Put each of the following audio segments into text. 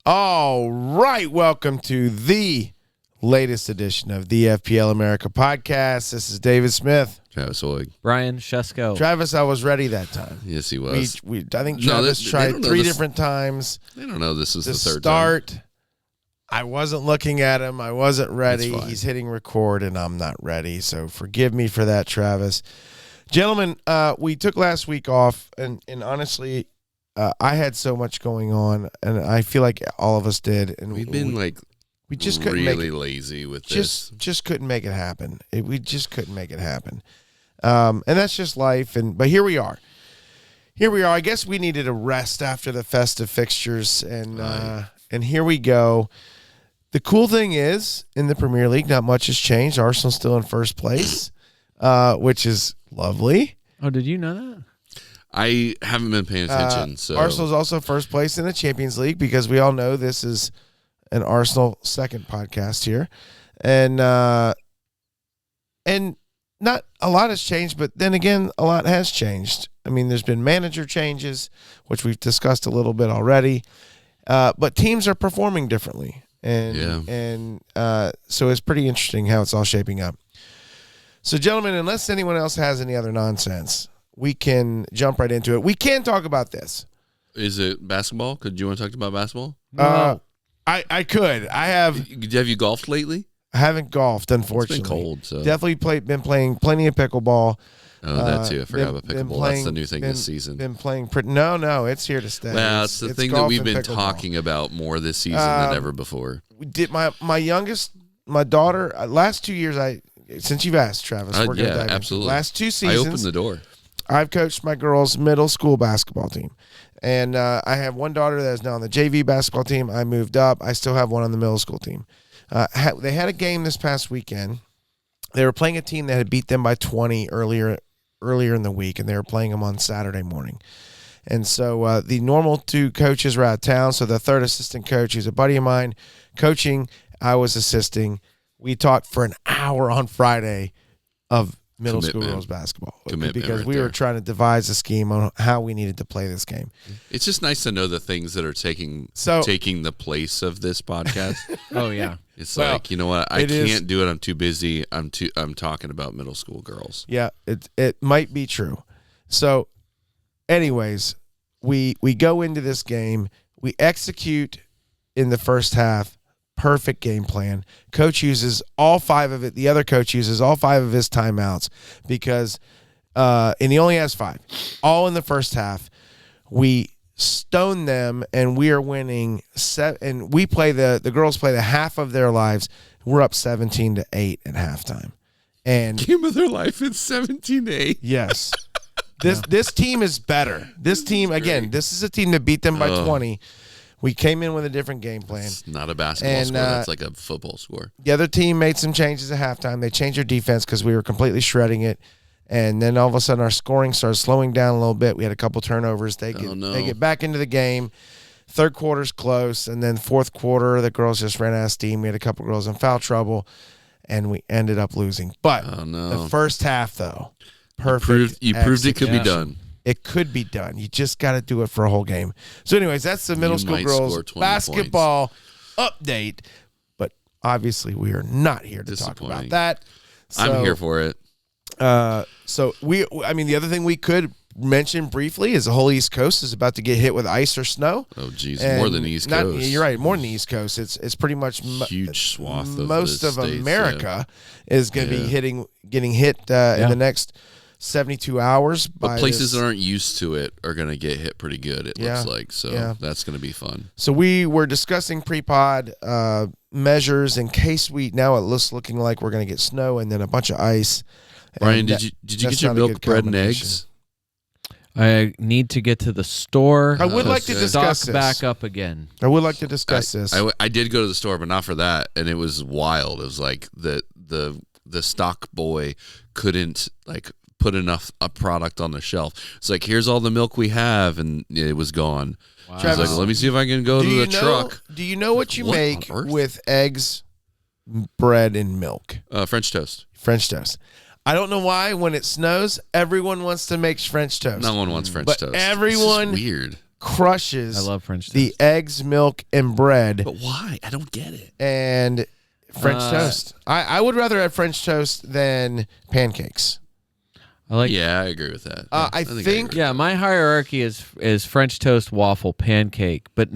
All right, welcome to the latest edition of the FPL America podcast. This is David Smith. Travis Hoig. Brian Shesko. Travis, I was ready that time. Yes, he was. I think Travis tried three different times. They don't know this is to the third start. time. I wasn't looking at him. I wasn't ready. It's fine. He's hitting record, and I'm not ready. So forgive me for that, Travis. Gentlemen, we took last week off, and honestly, I had so much going on, and I feel like all of us did. And We've been we just couldn't really make it, lazy with this. Just couldn't make it happen. We just couldn't make it happen, and that's just life. But here we are. I guess we needed a rest after the festive fixtures, and here we go. The cool thing is, in the Premier League, not much has changed. Arsenal's still in first place, which is lovely. Oh, did you know that? I haven't been paying attention. So Arsenal's also first place in the Champions League because we all know this is an Arsenal second podcast here, and not a lot has changed, but then again, a lot has changed. I mean, there's been manager changes, which we've discussed a little bit already, but teams are performing differently, and so it's pretty interesting how it's all shaping up. So, gentlemen, unless anyone else has any other nonsense, we can jump right into it. We can talk about this. Is it basketball? Do you want to talk about basketball? I could. Have you golfed lately? I haven't golfed, unfortunately. It's been cold, so definitely been playing plenty of pickleball. Oh, that too. I forgot about pickleball. That's the new thing this season. Been playing. No, it's here to stay. Well, it's the thing that we've been talking about more this season than ever before. We did my youngest, my daughter. Last 2 years, since you've asked, Travis. We're gonna dive in. Absolutely. Last 2 seasons, I opened the door. I've coached my girls' middle school basketball team. And I have one daughter that is now on the JV basketball team. I moved up. I still have one on the middle school team. They had a game this past weekend. They were playing a team that had beat them by 20 earlier in the week, and they were playing them on Saturday morning. And so the normal two coaches were out of town, so the third assistant coach, who's a buddy of mine, coaching, I was assisting. We talked for an hour on Friday of middle school girls basketball because we were trying to devise a scheme on how we needed to play this game. It's just nice to know the things that are taking the place of this podcast. Oh yeah, it's like, you know what? I can't do it. I'm too busy. I'm talking about middle school girls. Yeah, it might be true. So, anyways, we go into this game. We execute in the first half. Perfect game plan. Coach uses all 5 of it. The other coach uses all 5 of his timeouts because, and he only has 5. All in the first half. We stone them, and we are winning. And we play the girls play the half of their lives. We're up 17-8 at halftime. And game of their life is 17-8. Yes. This team is better. This team again. This is a team that beat them by 20. We came in with a different game plan. It's not a basketball score. That's like a football score. The other team made some changes at halftime. They changed their defense because we were completely shredding it. And then all of a sudden our scoring started slowing down a little bit. We had a couple turnovers. They get back into the game. Third quarter's close. And then fourth quarter, the girls just ran out of steam. We had a couple girls in foul trouble. And we ended up losing. But the first half, though, perfect. You proved it could be done. It could be done. You just got to do it for a whole game. So anyways, that's the middle school girls basketball update. But obviously we are not here to talk about that. So, I'm here for it. The other thing we could mention briefly is the whole East Coast is about to get hit with ice or snow. Oh, geez, more than East Coast. You're right, more than East Coast. It's pretty much huge swath of most of States, America is going to be getting hit in the next 72 hours. But places that aren't used to it are going to get hit pretty good, it looks like. So that's going to be fun. So we were discussing pre-pod measures in case now it looks looking like we're going to get snow and then a bunch of ice. Brian, did you get your milk, bread, and eggs? I need to get to the store. I would like to discuss this. Back up again. I would like to discuss this. I did go to the store, but not for that, and it was wild. It was like the stock boy couldn't put enough product on the shelf. It's like, here's all the milk we have, and it was gone. Wow. I was like, let me see if I can go to the truck. Do you know what you make with eggs, bread, and milk? French toast. French toast. I don't know why when it snows, everyone wants to make French toast. No one wants French toast. Everyone weird. crushes I love French toast. the eggs, milk, and bread But why? I don't get it. and French toast. I would rather have French toast than pancakes. I like. Yeah, I agree with that. I agree think- with Yeah, my hierarchy is French toast, waffle, pancake, but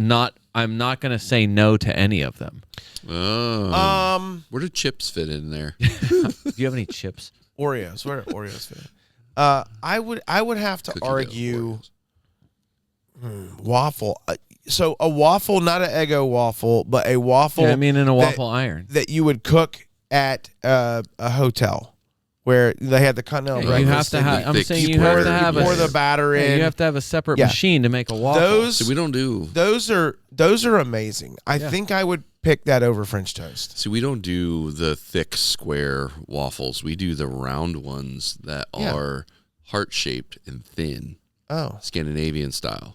I'm not going to say no to any of them. that. Oh. Where do chips fit in there? Do you have any chips? Oreos. Where are Oreos fit? I would have to Cookie dough argue Oreos. waffle. So a waffle, not an Eggo waffle, but a waffle. Yeah, I mean in a waffle iron. that you would cook at a hotel where they had the continental Yeah, you have breakfast. to and have. you I'm thick saying you pour have it- to have pour a. the batter Yeah, in. you have to have a separate Yeah. machine to make a waffle. Those So we don't do. those are amazing. I think I would pick that over French toast. See, we don't do the thick square waffles. We do the round ones that Yeah. are heart shaped and thin, Oh, Scandinavian style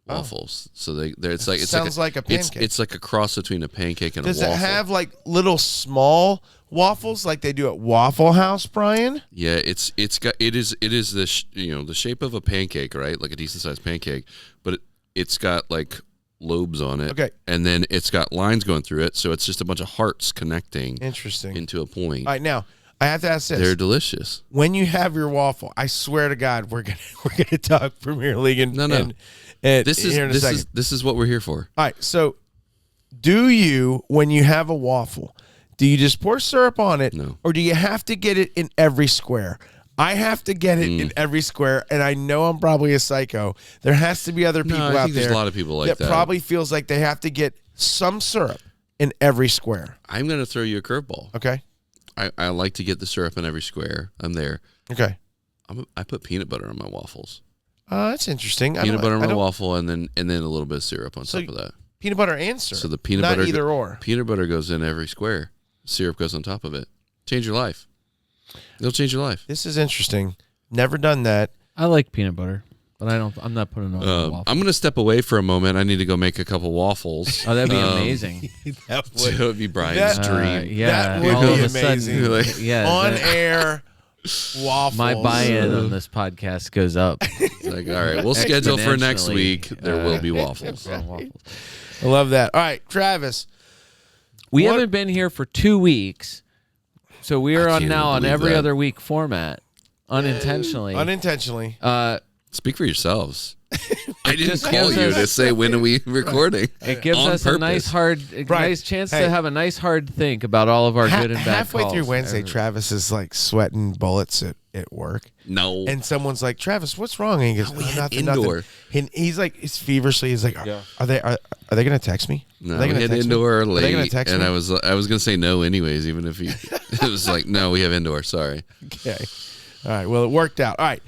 waffles. So they're it's like it's sounds like a pancake. It's like a cross between a pancake and does a it waffle. have like little small waffles like they do at Waffle House, Brian? Yeah, it is the the shape of a pancake, right? Like a decent sized pancake, but it's got like lobes on it. Okay. And then it's got lines going through it, so it's just a bunch of hearts connecting Interesting. into a point. All right, now I have to ask this: They're delicious. when you have your waffle, I swear to God, we're gonna talk Premier League and No. and This is here in a second. this is what we're here for. All right, so do you, when you have a waffle, do you just pour syrup on it, No. or do you have to get it in every square? I have to get it in every square, and I know I'm probably a psycho. There has to be other people I out think there's there a lot of people like that. probably feels like they have to get some syrup in every square. I'm going to throw you a curveball. Okay, I like to get the syrup in every square. I'm there. okay, I put peanut butter on my waffles. that's interesting. Peanut butter on my waffle, and then a little bit of syrup on top of that. Peanut butter and syrup. So the peanut not butter, either or. Peanut butter goes in every square. Syrup goes on top of it. Change your life. It'll change your life. This is interesting. Never done that. I like peanut butter, but I'm not putting it on a waffle. I'm going to step away for a moment. I need to go make a couple waffles. Oh, that'd be amazing. That So it would be Brian's That- dream. Yeah, That would all be of a sudden, amazing. Like, yeah, on that- air waffles. my buy-in on this podcast goes up. Like, all right, we'll schedule for next Exponentially. week. There will be waffles. I love that. All right, Travis. We What- haven't been here for 2 weeks, so we are I on can't now on believe every that. other week format, unintentionally. Unintentionally. Speak for yourselves. I didn't just call gives you us- to say when are we recording. It gives on us purpose. a nice Brian, nice chance hey. to have a nice hard think about all of our good and bad halfway calls. through Wednesday, Travis is like sweating bullets at work. No. And someone's like, Travis, what's wrong? And he goes, we had nothing, indoor. nothing. And he's like, it's feverishly. He's like, are they going to text me? No, Are they we gonna had text me? indoor Are they gonna late, text and me? I was gonna say no anyways, even if he it was like no, we have indoor. Sorry. Okay. All right. Well, it worked out. All right.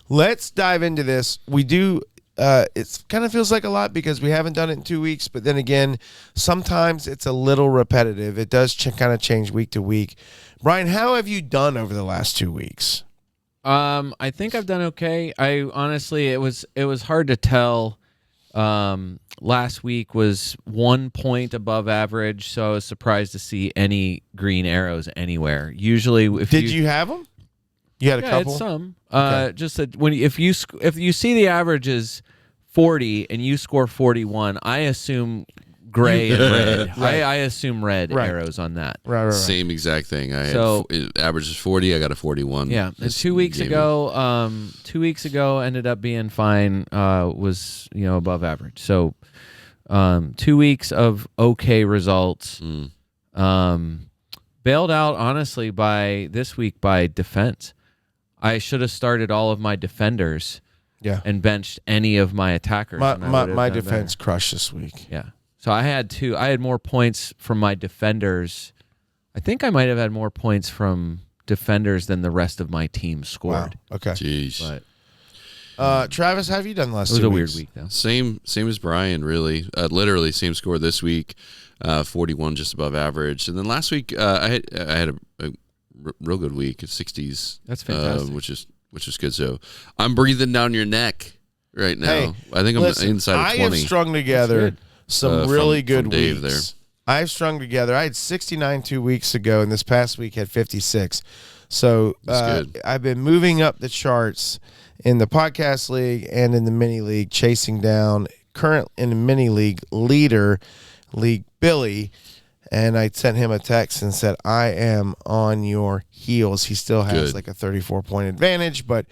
Let's dive into this. We do. It kind of feels like a lot because we haven't done it in 2 weeks, but then again, sometimes it's a little repetitive. It does kind of change week to week. Brian, how have you done over the last 2 weeks? I think I've done okay. I honestly, it was hard to tell. Last week was 1 point above average, so I was surprised to see any green arrows anywhere. Usually, if Did you have them? You had a yeah, couple. it's some. Okay. Just that when if you see the average is 40 and you score 41, I assume gray and red. Right. I assume red Right. arrows on that. Right. Same exact thing. I So- had it averages 40. I got a 41. Yeah, and this 2 weeks game. ago, 2 weeks ago ended up being fine. Was above average. So, 2 weeks of okay results. Bailed out honestly by this week by defense. I should have started all of my defenders Yeah. and benched any of my attackers. and I would have My done defense crushed this week. better. Yeah. So I had more points from my defenders. I think I might have had more points from defenders than the rest of my team Wow. scored. Okay. Jeez. But Travis, how have you done the last it was 2 a weird weeks? week though. Same as Brian. Really, literally same score this week. 41, just above average. And then last week, I had a real good week. 60s. That's fantastic. which is good. So I'm breathing down your neck right now. Hey, I think I'm Listen, inside of I 20. have strung together good. some really from good Dave weeks. I've strung together. I had 69 2 weeks ago, and this past week had 56. So That's good. I've been moving up the charts, in the podcast league and in the mini league, chasing down current in the mini league leader, League Billy. And I sent him a text and said, I am on your heels. He still has Good. like a 34-point advantage, but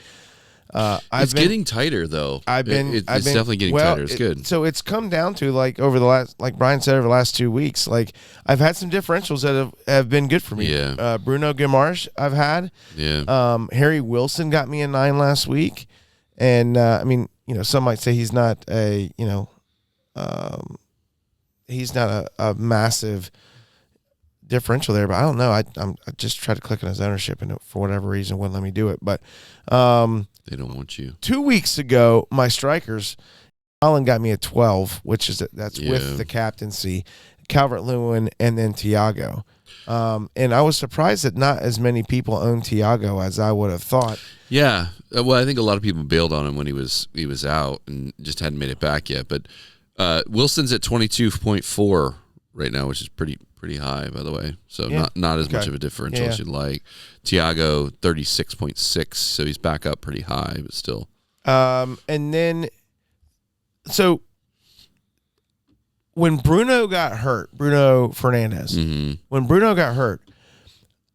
It's getting tighter though. It's definitely getting tighter. It's good. So it's come down to like over the last, like Brian said, over the last 2 weeks, like I've had some differentials that have been good for me. Yeah. Bruno Guimaraes I've had. Yeah. Harry Wilson got me a 9 last week. And I mean, some might say he's not a, he's not a massive differential there, but I don't know. I just tried to click on his ownership and for whatever reason wouldn't let me do it. But They don't want you. 2 weeks ago, my strikers, Holland got me a 12, which is that's with the captaincy, Calvert-Lewin, and then Thiago. And I was surprised that not as many people own Thiago as I would have thought. Yeah. Well, I think a lot of people bailed on him when he was out and just hadn't made it back yet. But Wilson's at 22.4 right now, which is pretty high, by the way. So not as much of a differential as you'd like. Thiago 36.6, so he's back up pretty high, but still. And then, so when Bruno got hurt, Bruno Fernandes, when Bruno got hurt,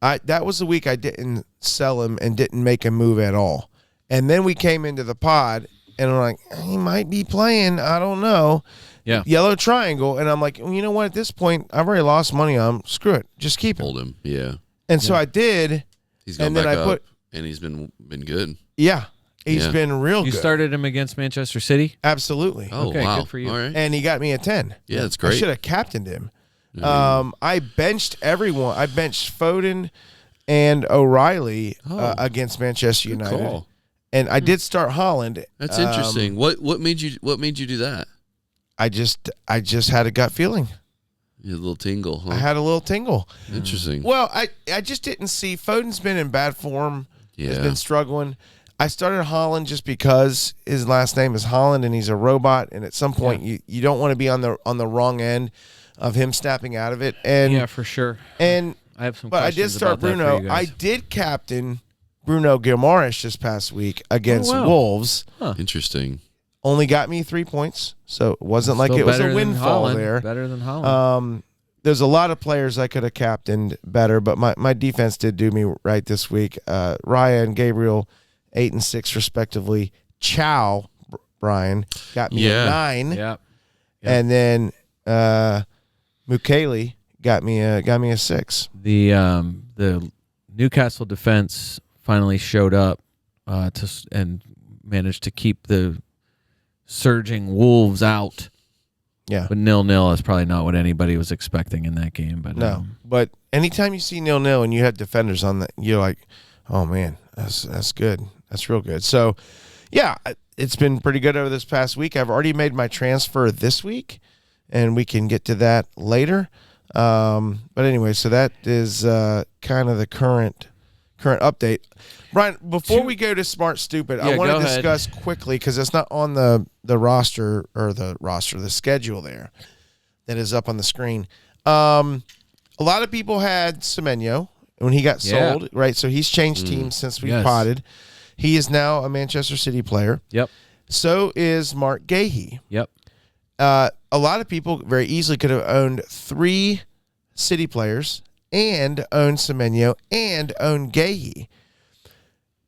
that was the week I didn't sell him and didn't make a move at all. And then we came into the pod, and I'm like, he might be playing. I don't know. Yeah. Yellow triangle. And I'm like, well, you know what? At this point, I've already lost money on him. Screw it. Just keep him. Hold him. Yeah. And so I did. He's gone back up, and he's been good. Yeah. He's been real You good. started him against Manchester City? Absolutely. Oh, Okay, wow. good for you. All right. And he got me a 10. Yeah, that's great. I should have captained him. I benched everyone. I benched Foden and O'Reilly against Manchester United. Call. And I did start Holland. That's interesting. What made you do that? I just had a gut feeling. You had a little tingle, huh? I had a little tingle. Interesting. Well, I just didn't see Foden's been in bad form. Has been struggling. I started Holland just because his last name is Holland and he's a robot, and at some point you don't want to be on the wrong end of him snapping out of it. And Yeah, for sure. And I have some but I questions did start about that for Bruno. you I guys. did captain Bruno Guimaraes this past week against wow. Wolves. Interesting. Only got me 3 points, so it wasn't like Still it was better a than windfall Holland. there. Better than Holland. There's a lot of players I could have captained better, but my defense did do me right this week. Raya and Gabriel, 8 and 6 respectively. Chow, Brian, got me a 9. Yeah. And then Mukele got me a 6. The Newcastle defense finally showed up and managed to keep the surging Wolves out. Yeah. But 0-0 is probably not what anybody was expecting in that game. But No, but anytime you see 0-0 and you have defenders on that, you're like, oh man, that's good. That's real good. So, yeah, it's been pretty good over this past week. I've already made my transfer this week, and we can get to that later. But anyway, so that is kind of the current update. Brian, before we go to Smart Stupid, I want to discuss quickly, because it's not on the roster or the schedule there that is up on the screen. A lot of people had Semenyo when he got sold, right? So he's changed teams since we potted. He is now a Manchester City player. Yep. So is Mark Gahey. Yep. A lot of people very easily could have owned 3 City players and owned Semenyo and owned Gahey.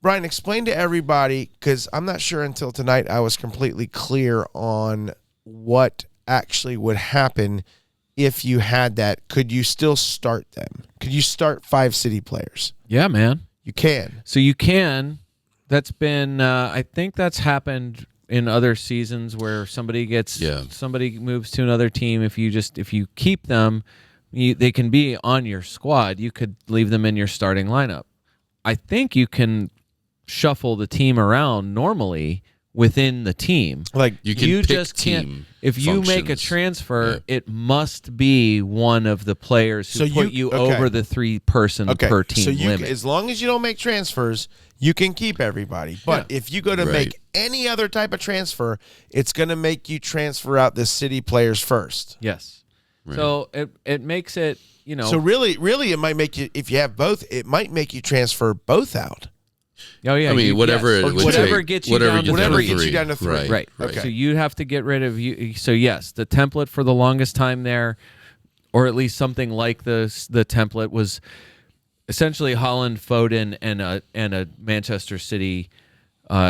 Brian, explain to everybody, because I'm not sure until tonight I was completely clear on what actually would happen if you had that. Could you still start them? Could you start 5 City players? Yeah, man. You can. So you can. That's been. I think that's happened in other seasons where somebody moves to another team. If you keep them, they can be on your squad. You could leave them in your starting lineup. I think you can shuffle the team around normally within the team. Like you can pick just team can't. If you make a functions. transfer, it must be one of the players who put you over the 3-person per team limit. As long as you don't make transfers, you can keep everybody. But if you go to make any other type of transfer, it's going to make you transfer out the City players first. Yes. Right. So it makes it, So really, it might make you, if you have both, it might make you transfer both out. Oh yeah, I mean, whatever yes. it would whatever take, gets you whatever down to Whatever three. gets you down to 3. Right. Okay. So you have to get rid of you. So yes, the template for the longest time there, or at least something like the template was essentially Holland, Foden, and a Manchester City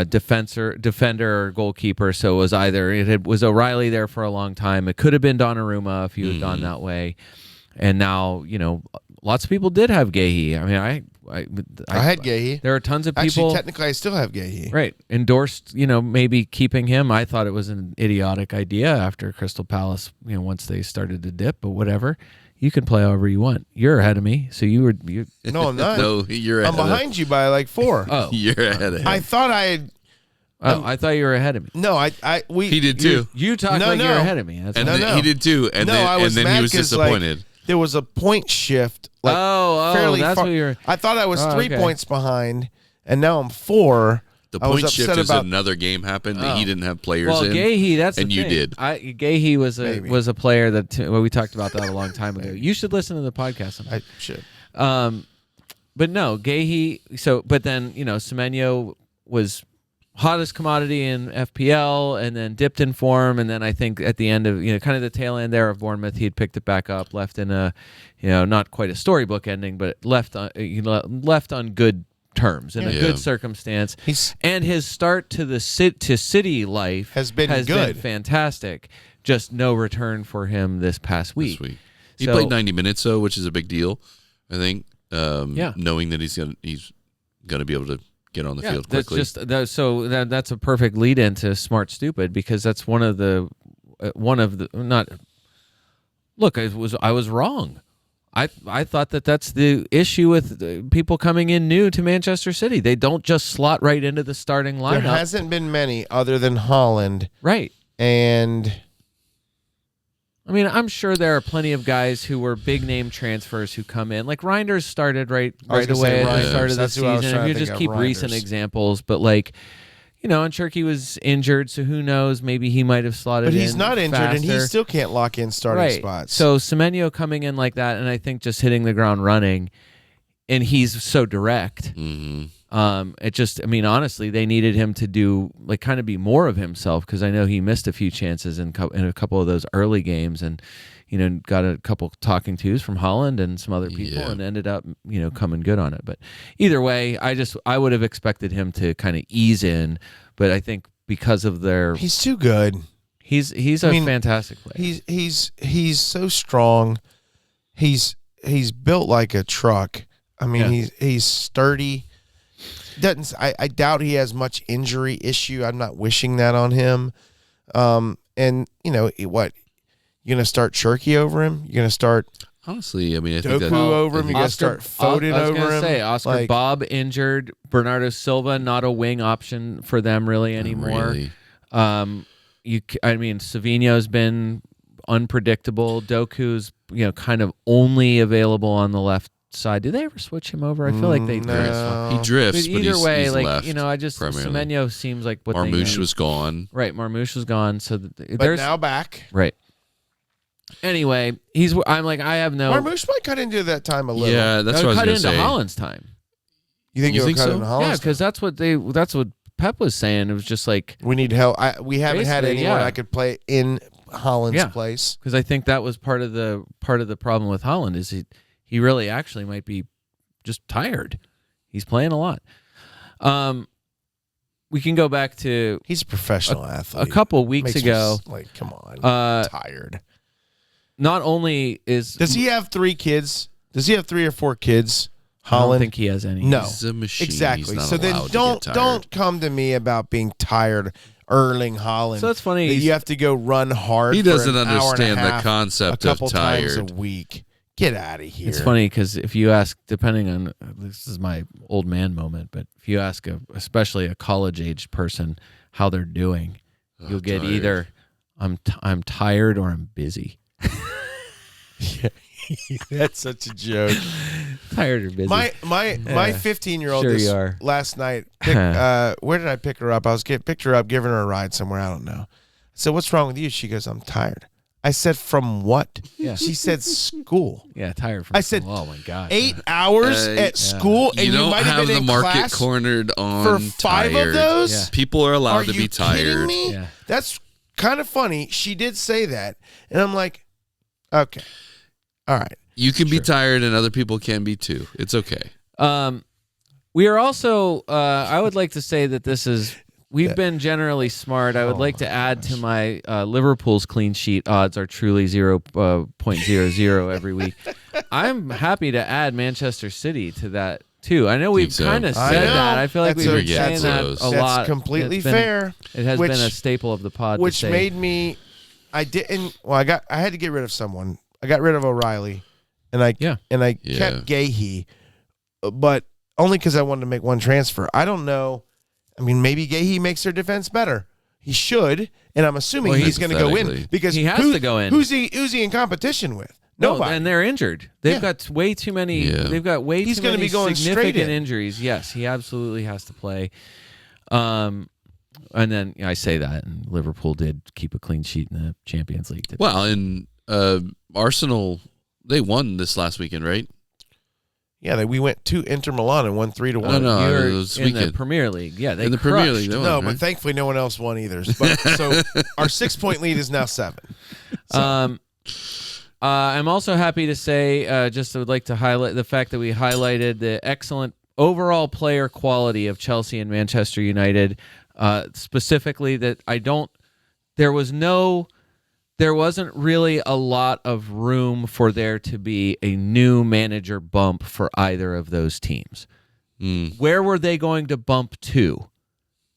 defender or goalkeeper. So it was was O'Reilly there for a long time. It could have been Donnarumma if you had gone that way. And now, lots of people did have Guéhi. I mean, I had Guéhi. There are tons of people. Actually, technically, I still have Guéhi. Right. Endorsed, maybe keeping him. I thought it was an idiotic idea after Crystal Palace, once they started to dip, but whatever. You can play however you want. You're ahead of me. So you. No, I'm not. No, you're ahead I'm behind you by like 4. Oh. You're ahead of him. I thought I had. I thought you were ahead of me. No, He did too. You talk No, like no. you're ahead of me. That's And all. No, no. he did too. And No, then, I was and then mad he was 'cause, like, disappointed. there was a point shift. Like, fairly that's far. what you're. I thought I was Oh, 3 okay. points behind, and now I'm 4. The I was point shift upset is about- another game happened that he didn't have players Well, in. Guéhi, that's and the you thing. did. Guéhi Maybe. was a player that we talked about that a long time ago. You should listen to the podcast sometime. I should. But no, Guéhi. So, but then Semenyo was hottest commodity in FPL, and then dipped in form, and then I think at the end of kind of the tail end there of Bournemouth, he'd picked it back up, left in a not quite a storybook ending, but left on good terms in a Yeah. good circumstance. He's And his start to the city life Has been good. fantastic. Just no return for him this past week. This week. He So- played 90 minutes though, which is a big deal. I think. Yeah. Knowing that he's gonna be able to get on the field that's quickly. just that's a perfect lead into Smart Stupid, because that's one of the not. Look, I was wrong. I thought that's the issue with people coming in new to Manchester City. They don't just slot right into the starting there lineup. hasn't been many other than Holland, Right. and I mean, I'm sure there are plenty of guys who were big name transfers who come in. Like Reinders started right I was gonna say away at the Reinders. start of the That's who I was season. trying If to you think just of, keep recent Reinders. examples, but and Cherky was injured, so who knows? Maybe he might have slotted in. but he's not injured, and he faster. still can't lock in starting right. spots. So Semenyo coming in like that, and I think just hitting the ground running, and he's so direct. Mhm. Honestly, they needed him to do kind of be more of himself, because I know he missed a few chances in a couple of those early games, and got a couple talking tos from Holland and some other people, Yeah. and ended up coming good on it. But either way, I would have expected him to kind of ease in, but I think because of their he's too good. he's I a mean, fantastic player. He's so strong. He's built like a truck. I mean, Yeah. he's sturdy. I doubt he has much injury issue. I'm not wishing that on him. And what? You're gonna start Cherky over him? You're gonna start Honestly, I mean, I think Doku that over him? You're gonna start Foden I was over gonna him? say Oscar Like, Bob injured, Bernardo Silva not a wing option for them really anymore. Really. Savino's been unpredictable. Doku's kind of only available on the left side. Do they ever switch him over? I feel like they no. drift. He drifts, But but either way, he's left. I just primarily. Semenyo seems like what Marmouche they was gone. right. Marmouche was gone, so but there's now back. right. Anyway, I have no. Marmouche might cut into that time a little. Yeah, that's That what would I cut was into going to say. Holland's time. You think You he'll think cut so? into Yeah, Holland's? because that's what Pep was saying. It was just like we need help. We haven't had Basically, anyone yeah. I could play in Holland's Yeah. place. because I think that was part of the problem with Holland is he really actually might be just tired. He's playing a lot. We can go back to He's a professional athlete. a couple weeks Makes me ago. come on, Uh, tired. Not only is Does he have 3 kids? Does he have 3 or 4 kids? I don't Holland. think he has any. No. He's a machine. Exactly. He's not So then allowed to don't get tired. come to me about being tired, Erling Holland. So that's funny. that you have to go run hard. He for doesn't an hour and a understand the half concept a of couple times tired. a week. Get out of here. It's funny because if you ask, depending on this is my old man moment, but if you ask especially a college aged person how they're doing, you'll get tired. either I'm tired or I'm busy. That's such a joke. Tired or busy. My 15-year-old Sure you are. last night. Where did I pick her up? Picked her up, giving her a ride somewhere. I don't know. I said, "What's wrong with you?" She goes, "I'm tired." I said, from what? Yeah. She said, school. Yeah, tired from I said, school. Oh my god. 8 hours at school, and you don't might have been the in market class cornered on for 5 tired. of those? Yeah. People are allowed Are to you be tired. kidding me? Yeah. That's kind of funny. She did say that, and I'm like, okay, all right. You can be tired, and other people can be too. It's okay. We are also. I would like to say that this is. We've been generally smart. I would like to add to my Liverpool's clean sheet odds are truly 0.00 every week. I'm happy to add Manchester City to that too. I know we've so. kind of I said know. that. I feel like That's we've a- been saying that's that a- a that's lot. That's completely It's been- fair. It has Which- been a staple of the pod. Which to say. made me, I didn't. Well, I had to get rid of someone. I got rid of O'Reilly, and I Yeah. kept Gahey, but only because I wanted to make one transfer. I don't know. I mean, maybe Gahey makes their defense better. He should, and I'm assuming Well, he's going to go in hypothetically. because He has to go in. Who's he in competition with? No, Nobody. and they're injured. They've Yeah. got way too many. Yeah. They've got way He's too gonna many be going straight significant in. injuries. Yes, he absolutely has to play. And then I say that, and Liverpool did keep a clean sheet in the Champions League. Today. Well, and Arsenal, they won this last weekend, right? Yeah, we went to Inter Milan and won 3-1. No, You're it was in the weekend. Premier League. Yeah, they In the Premier crushed. League, they won, No, right? but thankfully no one else won either. But, so our 6-point lead is now 7. I'm also happy to say, just would like to highlight the fact that we highlighted the excellent overall player quality of Chelsea and Manchester United. Specifically, that there wasn't really a lot of room for there to be a new manager bump for either of those teams. Where were they going to bump to?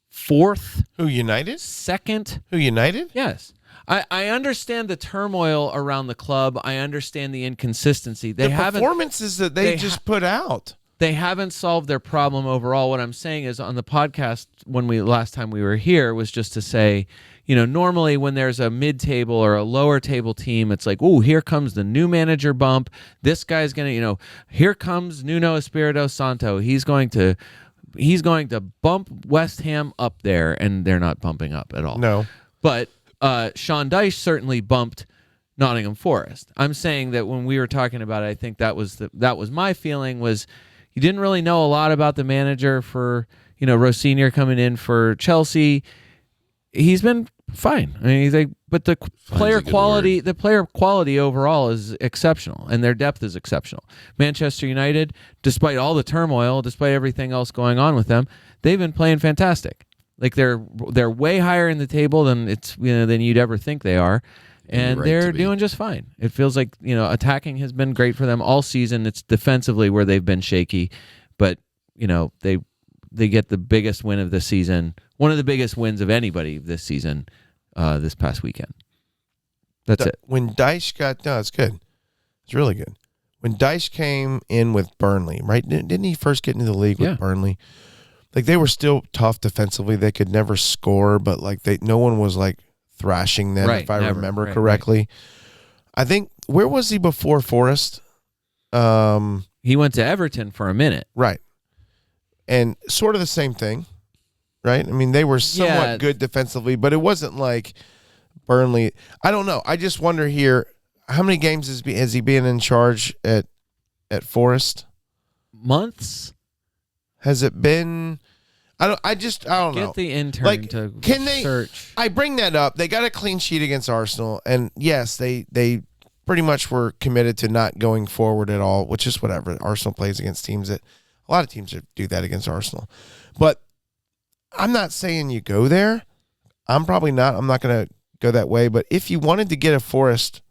Fourth? Who, United? Second? Who, United? Yes. I understand the turmoil around the club. I understand the inconsistency. They The haven't performances that they just put out. they haven't solved their problem overall. What I'm saying is on the podcast when last time we were here was just to say, normally when there's a mid-table or a lower table team, it's like, "Oh, here comes the new manager bump. This guy's going to, here comes Nuno Espirito Santo. He's going to bump West Ham up there," and they're not bumping up at all. No. But Sean Dyche certainly bumped Nottingham Forest. I'm saying that when we were talking about it, I think that was my feeling was you didn't really know a lot about the manager for Rossinier coming in for Chelsea. He's been fine. I mean, but the player quality overall is exceptional, and their depth is exceptional. Manchester United, despite all the turmoil, despite everything else going on with them, they've been playing fantastic. Like they're way higher in the table than than you'd ever think they are, and Right they're to be. doing just fine. It feels like attacking has been great for them all season. It's defensively where they've been shaky, but they get the biggest win of the season, one of the biggest wins of anybody this season, this past weekend. That's it. When Dyche it's good. It's really good. When Dyche came in with Burnley, right? Didn't he first get into the league with Burnley? Like they were still tough defensively. They could never score, but no one was like thrashing them, Right, if I never. remember Right, correctly. I think where was he before Forest? He went to Everton for a minute. Right. And sort of the same thing, right? I mean, they were somewhat good defensively, but it wasn't like Burnley. I don't know. I just wonder here, how many games has he been in charge at Forest? Months? Has it been? I don't know. Get the intern to search. I bring that up. They got a clean sheet against Arsenal, and yes, they pretty much were committed to not going forward at all, which is whatever. Arsenal plays against teams that a lot of teams do that against Arsenal. But I'm not saying you go there. I'm probably not. I'm not going to go that way. But if you wanted to get a Forest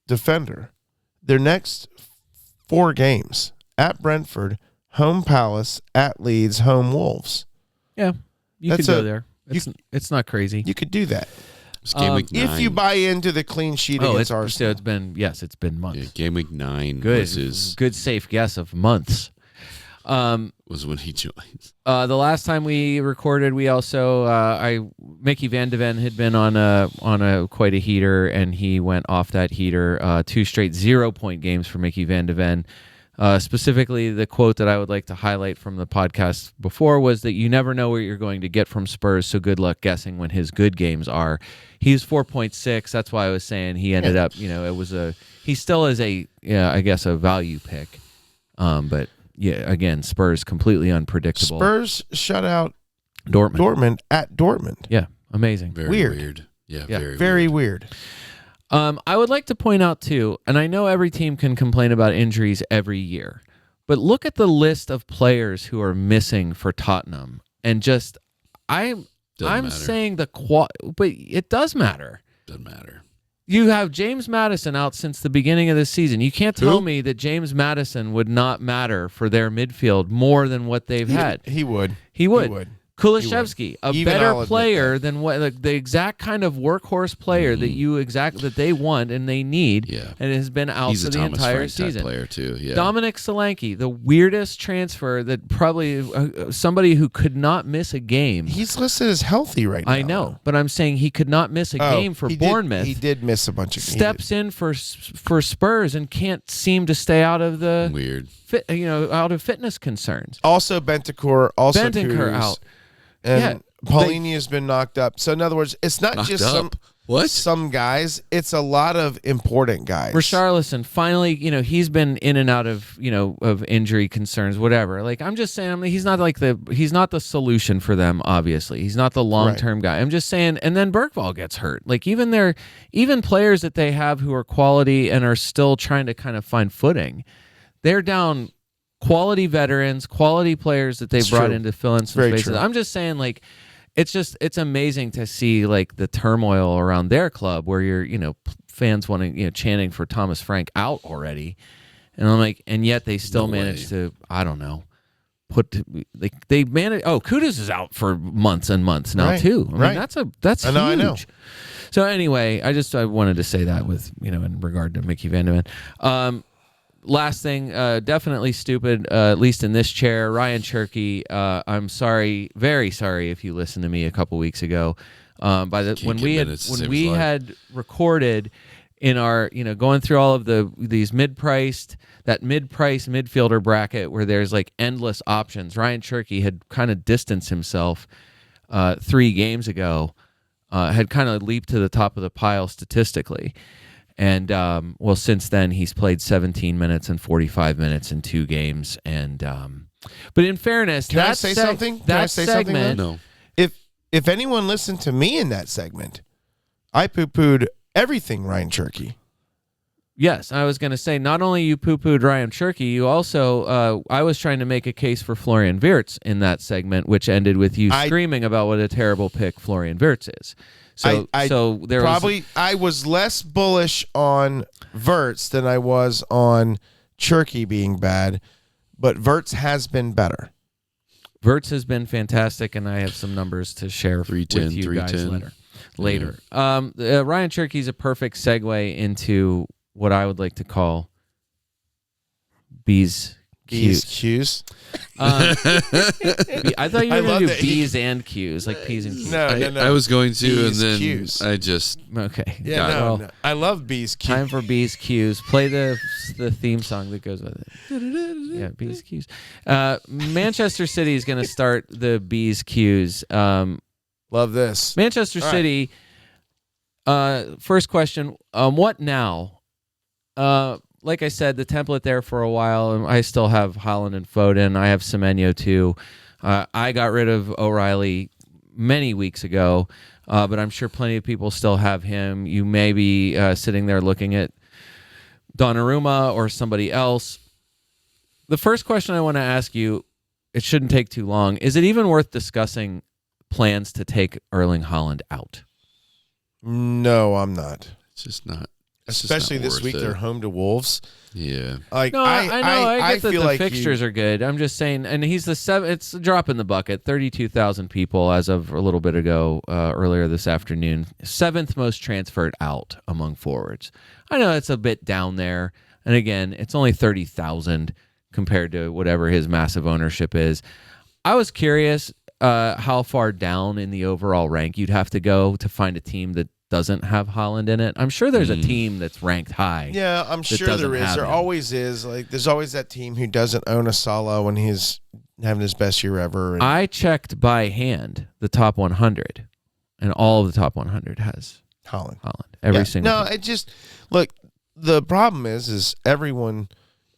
defender, their next 4 games at Brentford, home Palace, at Leeds, home Wolves. Yeah, you That's could go a- there. It's not crazy. You could do that. It's game week 9. If you buy into the clean sheet against so Arsenal. it's been months. Yeah, game week 9 Good safe guess of months. was when he joined. The last time we recorded, we also Mickey Van de Ven had been on a quite a heater, and he went off that heater. 2 straight 0-point games for Mickey Van de Ven. Specifically, the quote that I would like to highlight from the podcast before was that you never know what you're going to get from Spurs, so good luck guessing when his good games are. He's 4.6. That's why I was saying he ended up, he still is a value pick. But yeah, again, Spurs completely unpredictable. Spurs shut out Dortmund. Dortmund at Dortmund. Yeah, amazing. Very Weird. weird. Yeah, Yeah. Very weird. I would like to point out, too, and I know every team can complain about injuries every year, but look at the list of players who are missing for Tottenham. And just, I'm matter. saying but it does matter. Doesn't matter. You have James Maddison out since the beginning of the season. You can't tell me that James Maddison would not matter for their midfield more than what they've had. He would. He would. Kulishevsky, a Even I'll better admit player that. than what the exact kind of workhorse player that they want and they need, Yeah. and has been out He's for a the Thomas entire Frank type season. player too. Yeah. Dominic Solanke, the weirdest transfer that probably somebody who could not miss a game. He's listed as healthy right now. I know, but I'm saying he could not miss a game for Bournemouth. He did miss a bunch of games. Steps in for Spurs and can't seem to stay out of the Weird. out of fitness concerns. Also, Bentancur. Also, Bentancur Kudus. out. And Paulini has been knocked up. So, in other words, it's not Knocked just up. What? some guys. It's a lot of important guys. Richarlison, finally, he's been in and out of, of injury concerns, whatever. Like, I'm just saying, he's not the solution for them, obviously. He's not the long-term guy. I'm just saying, and then Bergvall gets hurt. Like, even players that they have who are quality and are still trying to kind of find footing, they're down quality veterans, quality players that they brought in to fill in some Very spaces. true. I'm just saying, like, it's amazing to see like the turmoil around their club where you're, fans wanting, chanting for Thomas Frank out already. And I'm like, and yet they still manage to, I don't know, they manage. Oh, Kudus is out for months and months now too. I mean, that's huge. I know. So anyway, I wanted to say that with, in regard to Mickey Van de Ven. Last thing, definitely stupid, at least in this chair. Ryan Cherky, I'm sorry, very sorry if you listened to me a couple weeks ago. When we had recorded in our, going through all of these mid-priced midfielder bracket where there's like endless options. Ryan Cherky had kind of distanced himself 3 games ago, had kind of leaped to the top of the pile statistically. And, since then, he's played 17 minutes and 45 minutes in 2 games. And but in fairness, Can I say something? Can I say something, segment, No. If anyone listened to me in that segment, I poo-pooed everything Ryan Cherky. Yes, I was going to say, not only you poo-pooed Ryan Cherky, you also, I was trying to make a case for Florian Wirtz in that segment, which ended with you screaming about what a terrible pick Florian Wirtz is. So I was less bullish on Wirtz than I was on Cherky being bad, but Wirtz has been better. Wirtz has been fantastic, and I have some numbers to share with you guys later. Ryan Cherky is a perfect segue into what I would like to call B's Q's. I thought you were going to do B's and Q's, like P's and Q's. No. I was going to, B's, and then Q's. I just Okay. Yeah, no. I love B's Q's. Time for B's Q's. Play the theme song that goes with it. Yeah, B's Q's. Manchester City is going to start the B's Q's. Love this. Manchester City. First question. What now? Like I said, the template there for a while, and I still have Haaland and Foden. I have Semenyo too. I got rid of O'Reilly many weeks ago, but I'm sure plenty of people still have him. You may be sitting there looking at Donnarumma or somebody else. The first question I want to ask you, it shouldn't take too long. Is it even worth discussing plans to take Erling Haaland out? No, I'm not. it's just not. Especially this week, they're home to Wolves. Yeah. Like No, I know. I get that feel the like fixtures are good. I'm just saying, and he's the it's a drop in the bucket. 32,000 people as of a little bit ago, earlier this afternoon. 7th most transferred out among forwards. I know it's a bit down there, and again, it's only 30,000 compared to whatever his massive ownership is. I was curious how far down in the overall rank you'd have to go to find a team that doesn't have Haaland in it. I'm sure there's a team that's ranked high. Yeah, I'm sure doesn't there is. have There him. always is. Like, there's always that team who doesn't own a Salah when he's having his best year ever. And I checked by hand the top 100, and all of the top 100 has Haaland. Every single. No, team. it just look. The problem is everyone.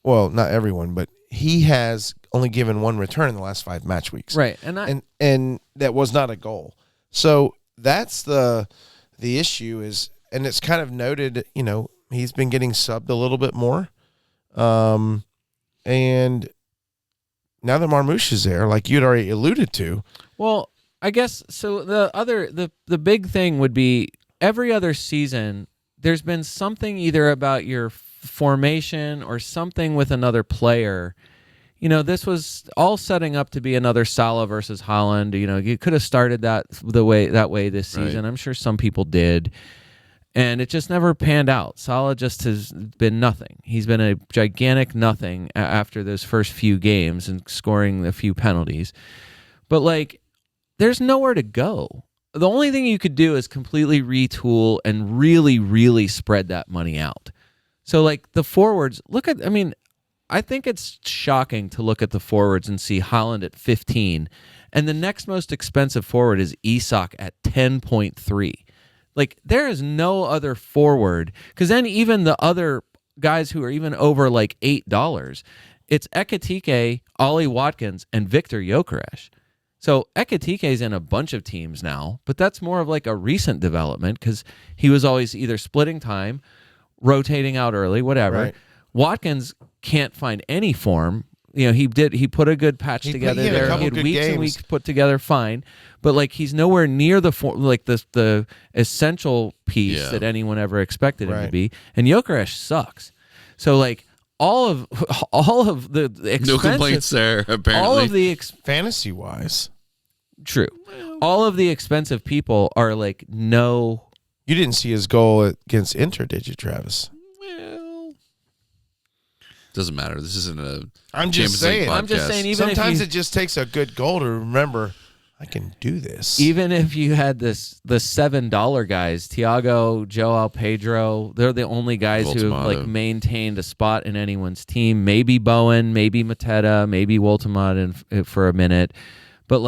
Well, not everyone, but he has only given one return in the last 5 match weeks. Right, And that was not a goal. So that's the issue is, and it's kind of noted. He's been getting subbed a little bit more, and now that Marmouche is there, like you'd already alluded to. Well, I guess so. The big thing would be every other season. There's been something either about your formation or something with another player. This was all setting up to be another Salah versus Haaland. You could have started that way this season. Right. I'm sure some people did. And it just never panned out. Salah just has been nothing. He's been a gigantic nothing after those first few games and scoring a few penalties. But, there's nowhere to go. The only thing you could do is completely retool and really, really spread that money out. So, the forwards, I think it's shocking to look at the forwards and see Haaland at 15, and the next most expensive forward is Isak at 10.3. There is no other forward, because then even the other guys who are even over $8, it's Ekitike, Ollie Watkins, and Victor Gyökeres. So Ekitike's in a bunch of teams now, but that's more of a recent development because he was always either splitting time, rotating out early, whatever. Right. Watkins can't find any form. He put a good patch together he had a there. couple He had good weeks and games. weeks put together fine, but he's nowhere near the form, the essential piece that anyone ever expected him to Right. be. And Gyökeres sucks. So all of the expensive, No complaints there, apparently. all of the Fantasy wise, True. All of the expensive people are no. you didn't see his goal against Inter, did you, Travis? Well, doesn't matter. This isn't a I'm just Champions League saying. I'm just podcast. saying, even Sometimes if it just takes a good goal to remember I can do this. even if you had the $7 guys, Thiago, Joao Pedro, they're the only guys who have Voltemato. maintained a spot in anyone's team. Maybe Bowen, maybe Mateta, maybe Woltemade for a minute, but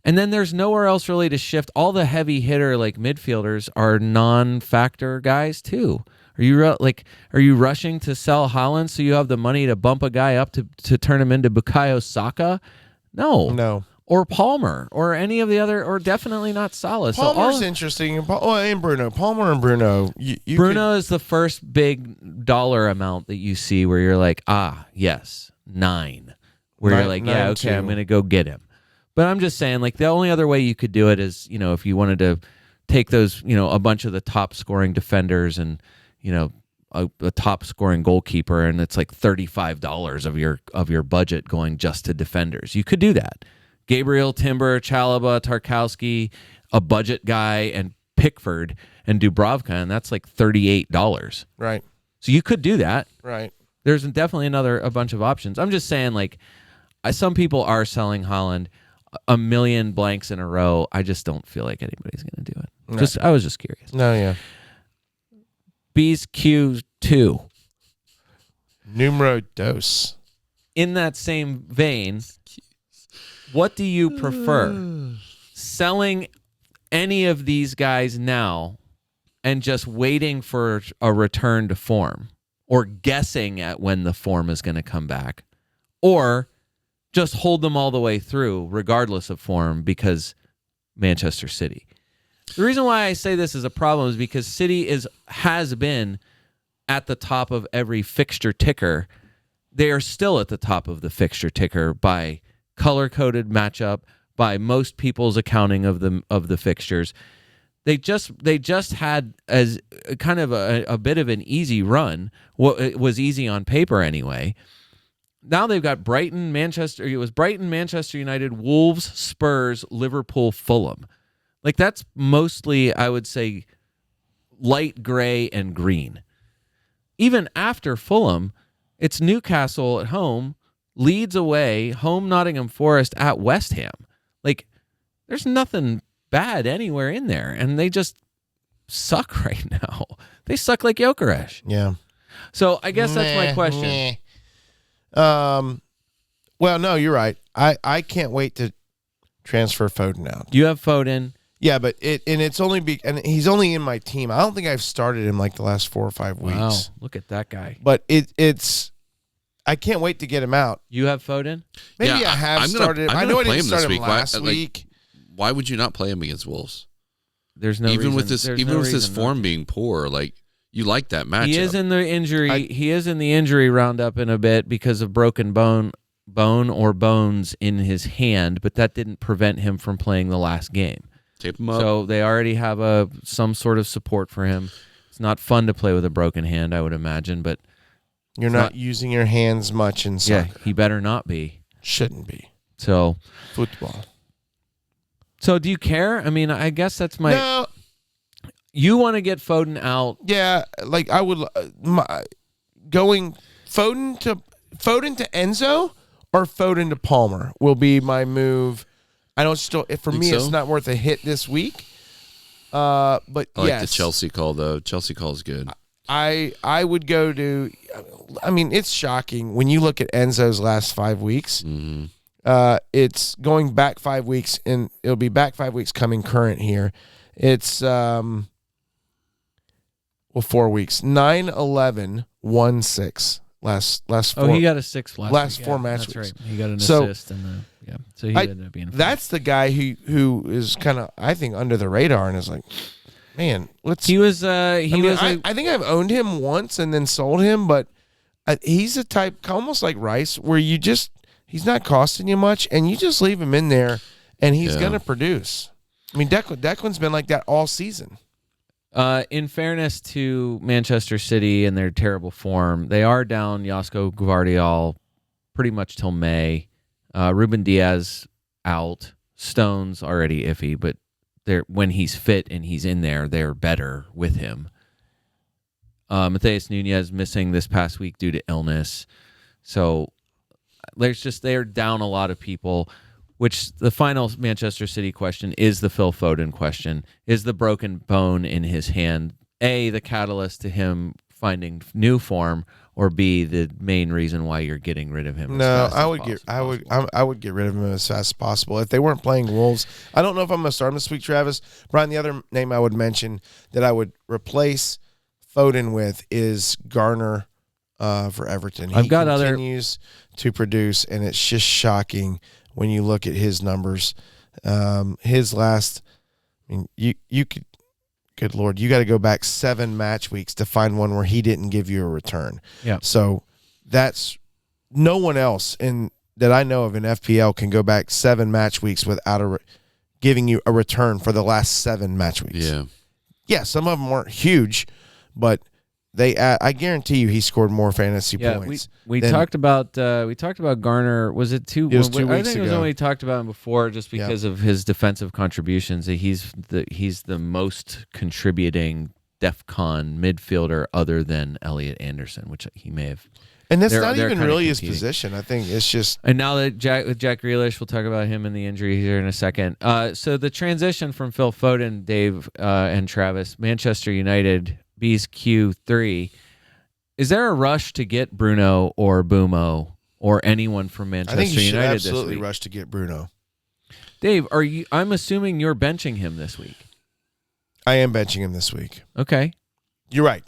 and then there's nowhere else really to shift. All the heavy hitter midfielders are non-factor guys too. Are you rushing to sell Haaland so you have the money to bump a guy up to turn him into Bukayo Saka? No. Or Palmer or any of the other, or definitely not Salah. Palmer's interesting. And Bruno. Palmer and Bruno. You Bruno is the first big dollar amount that you see where you're yes, 9. Where you're 9, okay, I'm 2. going to go get him. But I'm just saying, the only other way you could do it is, if you wanted to take those, a bunch of the top scoring defenders and, a top scoring goalkeeper, and it's $35 of your budget going just to defenders. You could do that. Gabriel, Timber, Chalaba, Tarkowski, a budget guy, and Pickford and Dubravka, and that's $38. Right. So you could do that. Right. There's definitely a bunch of options. I'm just saying, some people are selling Haaland a million blanks in a row. I just don't feel like anybody's going to do it. No. I was just curious. No, yeah. B's Q2. Numero dos. In that same vein, what do you prefer? Selling any of these guys now and just waiting for a return to form, or guessing at when the form is going to come back, or just hold them all the way through regardless of form because Manchester City. The reason why I say this is a problem is because City has been at the top of every fixture ticker. They are still at the top of the fixture ticker by color-coded matchup, by most people's accounting of the fixtures. They just had as kind of a bit of an easy run. Well, it was easy on paper anyway. Now they've got Brighton, Manchester. It was Brighton, Manchester United, Wolves, Spurs, Liverpool, Fulham. That's mostly, I would say, light gray and green. Even after Fulham, it's Newcastle at home, Leeds away, home Nottingham Forest at West Ham. There's nothing bad anywhere in there, and they just suck right now. They suck like Gyökeres. Yeah. So I guess that's my question. Well, no, you're right. I can't wait to transfer Foden out. You have Foden. Yeah, but it's only and he's only in my team. I don't think I've started him like the last 4 or 5 weeks. Wow, look at that guy. But it's I can't wait to get him out. You have Foden? Maybe Yeah, I have I'm gonna- started him. I'm I gonna know I play didn't him this start him week. Why- last like, week. Why would you not play him against Wolves? There's no Even reason. with this, There's even no with his reason not form to. being poor, like you like that matchup. He is in the injury. He is in the injury roundup in a bit because of broken bone or bones in his hand, but that didn't prevent him from playing the last game. Tape him up. So they already have some sort of support for him. It's not fun to play with a broken hand, I would imagine, but You're not using your hands much in yeah, soccer. he better not be. Shouldn't be. So Football. do you care? I mean, I guess that's my. No, You want to get Foden out? yeah, like I would going Foden to Enzo or Foden to Palmer will be my move. I don't still for Think me so? it's not worth a hit this week. But I like yes, the Chelsea call though. Chelsea call is good. I would go to. I mean, it's shocking when you look at Enzo's last 5 weeks. Mm-hmm. It's going back 5 weeks, and it'll be back 5 weeks coming current here. It's 4 weeks. 9-11, 1-6 last 4. Oh, he got a 6 last week. 4 match That's weeks. right. He got an So- assist and so he ended up being. That's the guy who is kind of, I think, under the radar and is like, man, let's. He was. I think I've owned him once and then sold him, but he's a type almost like Rice where he's not costing you much and you just leave him in there and he's Yeah. going to produce. I mean, Declan's been like that all season. In fairness to Manchester City and their terrible form, they are down Josko Gvardiol pretty much till May. Ruben Diaz out. Stone's already iffy, but when he's fit and he's in there, they're better with him. Matheus Nunez missing this past week due to illness. So they're down a lot of people, which the final Manchester City question is the Phil Foden question. Is the broken bone in his hand, A, the catalyst to him finding new form, or B, the main reason why you're getting rid of him? No, I would get rid of him as fast as possible. If they weren't playing Wolves, I don't know if I'm going to start him this week, Travis. Brian, the other name I would mention that I would replace Foden with is Garner for Everton. He continues to produce, and it's just shocking when you look at his numbers. His last, I mean, you could, good Lord, you got to go back 7 match weeks to find one where he didn't give you a return. Yeah. So that's no one else that I know of in FPL can go back 7 match weeks without giving you a return for the last 7 match weeks. Yeah. Yeah, some of them weren't huge, but I guarantee you he scored more fantasy points. We talked about Garner. Was it 2? It was 2 I weeks think it was ago. when we talked about him before, just because of his defensive contributions. He's the most contributing DEFCON midfielder other than Elliot Anderson, which he may have. And that's they're not even kinda really his competing. position. I think it's just And now that with Jack Grealish, we'll talk about him and the injury here in a second. So the transition from Phil Foden, Dave, and Travis, Manchester United, B's Q3. Is there a rush to get Bruno or Bumo or anyone from I Manchester think you should United absolutely this week? rush to get Bruno. Dave, I'm assuming you're benching him this week. I am benching him this week. Okay. You're right.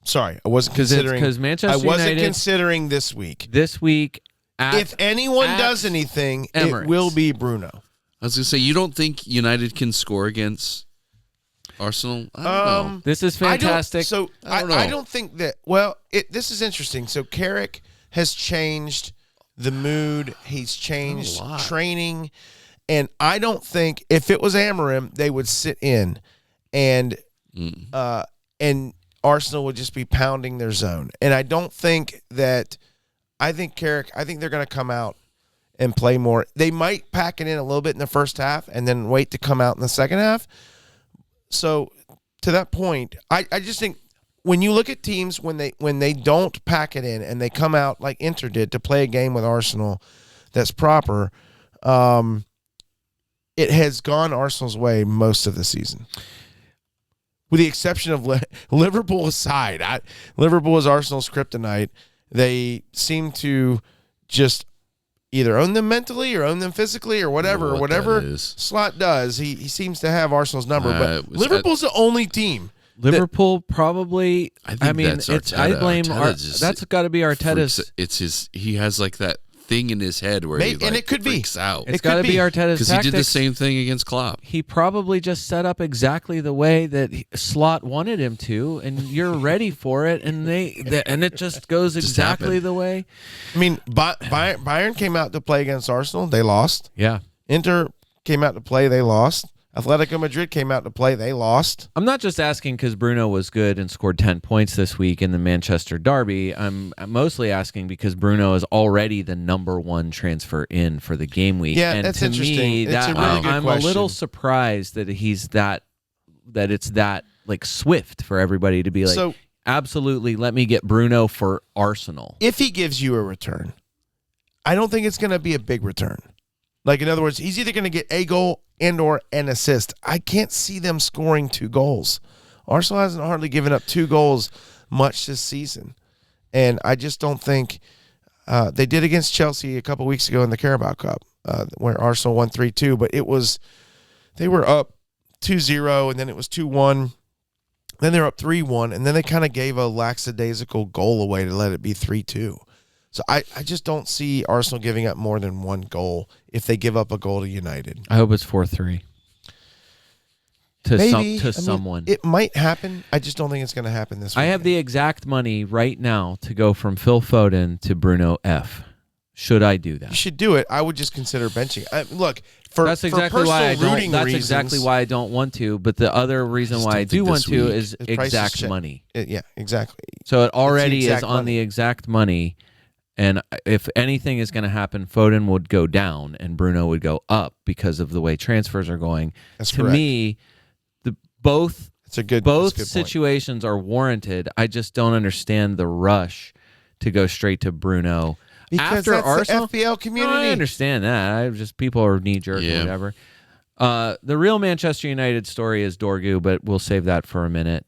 Sorry, I wasn't considering. Because Manchester I wasn't United considering this week. this week If anyone at does anything, Emirates. it will be Bruno. I was gonna say, you don't think United can score against Arsenal? I don't know. this is fantastic. I don't know. I don't think that. Well, this is interesting. So Carrick has changed the mood. He's changed A lot. training, and I don't think if it was Amorim, they would sit in, and Arsenal would just be pounding their zone. And I don't think that. I think Carrick. I think they're going to come out and play more. They might pack it in a little bit in the first half and then wait to come out in the second half. So to that point, I just think when you look at teams when they don't pack it in and they come out like Inter did to play a game with Arsenal that's proper, it has gone Arsenal's way most of the season. with the exception of Liverpool aside. Liverpool is Arsenal's kryptonite. They seem to just either own them mentally or own them physically or whatever. What Whatever that is. Slot does, he seems to have Arsenal's number. But Was Liverpool's the only team. Liverpool probably. I think mean, that's it's. Arteta. I blame. Arteta just That's got to be Arteta's. It's his. He has like that thing in his head where he And it could be. freaks out It's It got to could be be. Arteta's because he tactics. did the same thing against Klopp. He probably just set up exactly the way that Slot wanted him to, and you're ready for it, and and it just goes exactly happened. the way. I mean, Bayern came out to play against Arsenal. They lost. Yeah. Inter came out to play. They lost. Atletico Madrid came out to play. They lost. I'm not just asking because Bruno was good and scored 10 points this week in the Manchester Derby. I'm mostly asking because Bruno is already the number one transfer in for the game week. Yeah, and that's to interesting. Me, It's that, a really good I'm a little question. surprised that it's that like swift for everybody to be like, So- absolutely, let me get Bruno for Arsenal. If he gives you a return, I don't think it's going to be a big return. Like, in other words, he's either going to get a goal and or an assist. I can't see them scoring 2 goals. Arsenal hasn't hardly given up 2 goals much this season. And I just don't think they did against Chelsea a couple weeks ago in the Carabao Cup where Arsenal won 3-2. But they were up 2-0 and then it was 2-1. Then they're up 3-1 and then they kind of gave a lackadaisical goal away to let it be 3-2. So I just don't see Arsenal giving up more than 1 goal if they give up a goal to United. I hope it's 4-3 to Maybe. some, I mean, someone. It might happen. I just don't think it's going to happen this week. I have the exact money right now to go from Phil Foden to Bruno F. Should I do You that? should do it. I would just consider benching. Look, for That's exactly for why I personal don't. rooting That's reasons, exactly why I don't want to. But the other reason just why I don't do think want this to week is the price is exact cheap. money. Yeah, exactly. So it already is exact on money. the exact money. And if anything is going to happen, Foden would go down and Bruno would go up because of the way transfers are going. That's To correct. me, both It's a good both that's a good point. situations are warranted. I just don't understand the rush to go straight to Bruno. Because After that's Arsenal, the FPL No, community. I understand that. I just people are knee jerk or Yeah. whatever. The real Manchester United story is Dorgu, but we'll save that for a minute.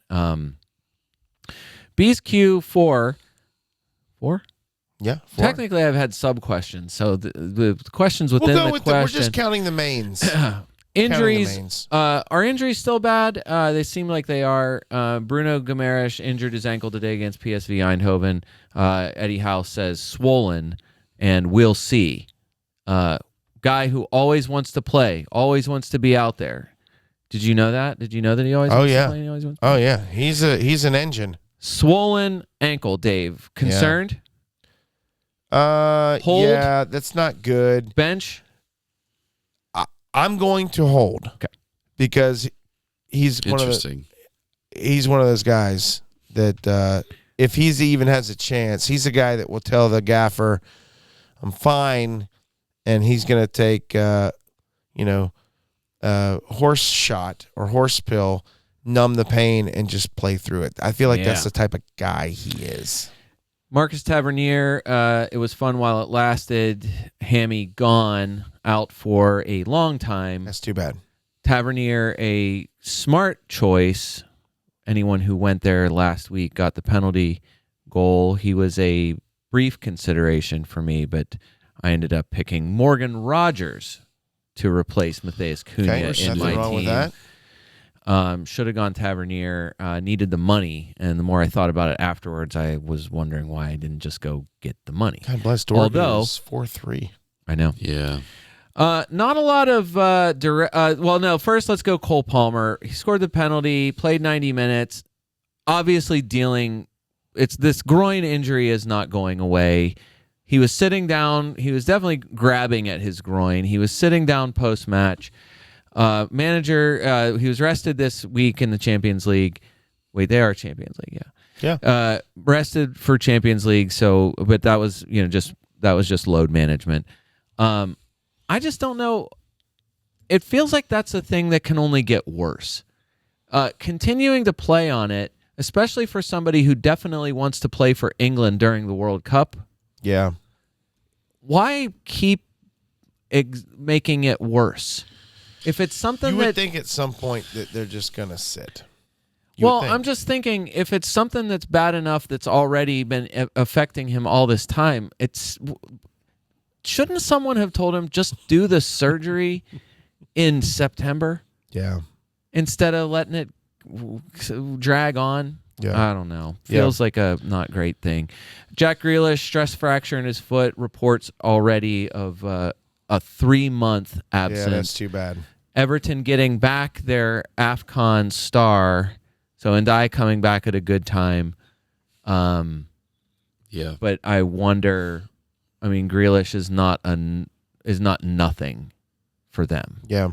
B's Q4. Yeah, 4. Technically, I've had sub questions, so the questions We'll within go the with we're question. just counting the mains. Injuries. mains. Are injuries still bad? They seem like they are. Bruno Guimaraes injured his ankle today against PSV Eindhoven. Eddie Howe says swollen, and we'll see. Guy who always wants to play, always wants to be out there. Did you know that? Did you know that he always Oh, wants yeah. to play? And he always wants Oh yeah, he's an engine. Swollen ankle, Dave. Concerned? Hold? Yeah, that's not good. Bench? I'm going to hold. Okay. Because he's one of Interesting. those guys that if he's even has a chance, he's a guy that will tell the gaffer, "I'm fine," and he's going to take horse shot or horse pill, numb the pain, and just play through it. I feel like that's Yeah. the type of guy he is. Marcus Tavernier, it was fun while it lasted. Hammy gone, out for a long time. That's too bad. Tavernier, a smart choice. Anyone who went there last week got the penalty goal. He was a brief consideration for me, but I ended up picking Morgan Rogers to replace Matheus Cunha Okay, there's in nothing my wrong team. with that. Should have gone Tavernier. Needed the money, and the more I thought about it afterwards, I was wondering why I didn't just go get the money. God bless Dortmund. Although- 4-3. I know. Yeah. Not a lot of direct. Well, no. First, let's go Cole Palmer. He scored the penalty, played 90 minutes. Obviously, it's this groin injury is not going away. He was sitting down. He was definitely grabbing at his groin. He was sitting down post match. Manager, he was rested this week in the Champions League. Wait, they are Champions League, yeah. Yeah. Rested for Champions League. So, but that was just load management. I just don't know. It feels like that's a thing that can only get worse. Continuing to play on it, especially for somebody who definitely wants to play for England during the World Cup. Yeah. Why keep making it worse? If it's something You would that think at some point that they're just going to sit. Well, think. I'm just thinking if it's something that's bad enough that's already been affecting him all this time, shouldn't someone have told him just do the surgery in September Yeah. instead of letting it drag on? Yeah. I don't know. Feels like a not great thing. Jack Grealish, stress fracture in his foot, reports already of a 3-month absence. Yeah, that's too bad. Everton getting back their AFCON star. So Ndai coming back at a good time. Yeah. But I wonder, I mean, Grealish is not nothing for them. Yeah.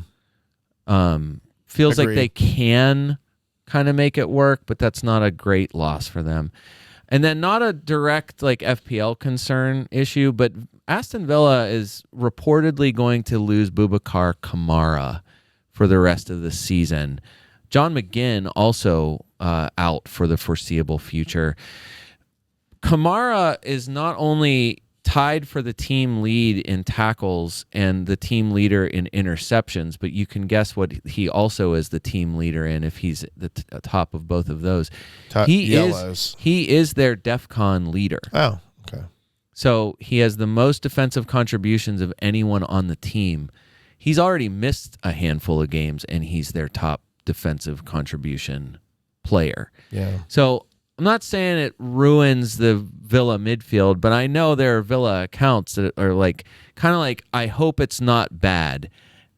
Feels like Agreed. they can kind of make it work, but that's not a great loss for them. And then not a direct like FPL concern issue, but Aston Villa is reportedly going to lose Boubacar Kamara for the rest of the season. John McGinn also out for the foreseeable future. Kamara is not only tied for the team lead in tackles and the team leader in interceptions, but you can guess what he also is the team leader in if he's at the top of both of those. Yellows. He is their DEFCON leader. Oh, okay. So he has the most defensive contributions of anyone on the team. He's already missed a handful of games, and he's their top defensive contribution player. Yeah. So I'm not saying it ruins the Villa midfield, but I know there are Villa accounts that are like kind of like, I hope it's not bad.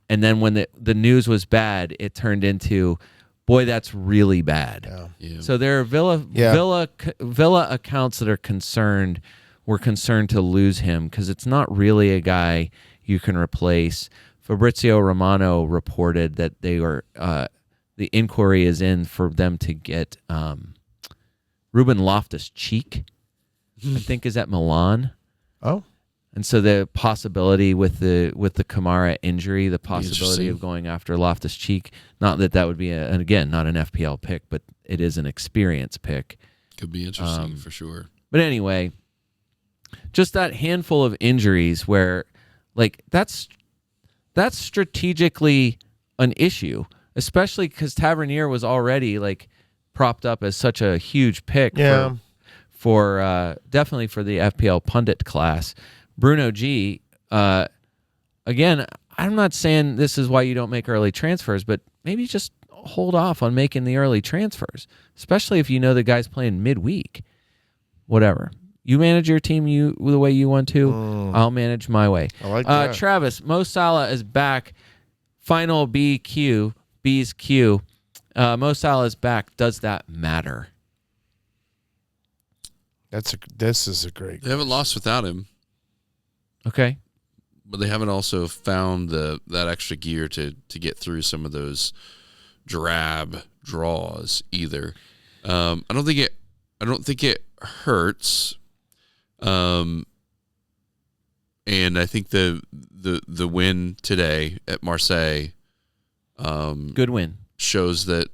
And then when the news was bad, it turned into, boy, that's really bad. Yeah. Yeah. So there are Villa accounts that are were concerned to lose him because it's not really a guy you can replace. Fabrizio Romano reported that they were the inquiry is in for them to get Ruben Loftus-Cheek, I think is at Milan. Oh. And so the possibility with the Kamara injury, the possibility of going after Loftus-Cheek, not that would be again not an FPL pick, but it is an experience pick. Could be interesting for sure. But anyway, just that handful of injuries where like that's strategically an issue, especially because Tavernier was already like propped up as such a huge pick for definitely for the FPL pundit class. Bruno G, again, I'm not saying this is why you don't make early transfers, but maybe just hold off on making the early transfers, especially if you know the guy's playing midweek. Whatever. You manage your team the way you want to. I'll manage my way. I like that. Travis, Mo Salah is back. Final B's Q. Mo Salah is back. Does that matter? This is a great. They haven't lost without him, Okay. but they haven't also found that extra gear to get through some of those drab draws either. I don't think it hurts. And I think the win today at Marseille Good win. shows that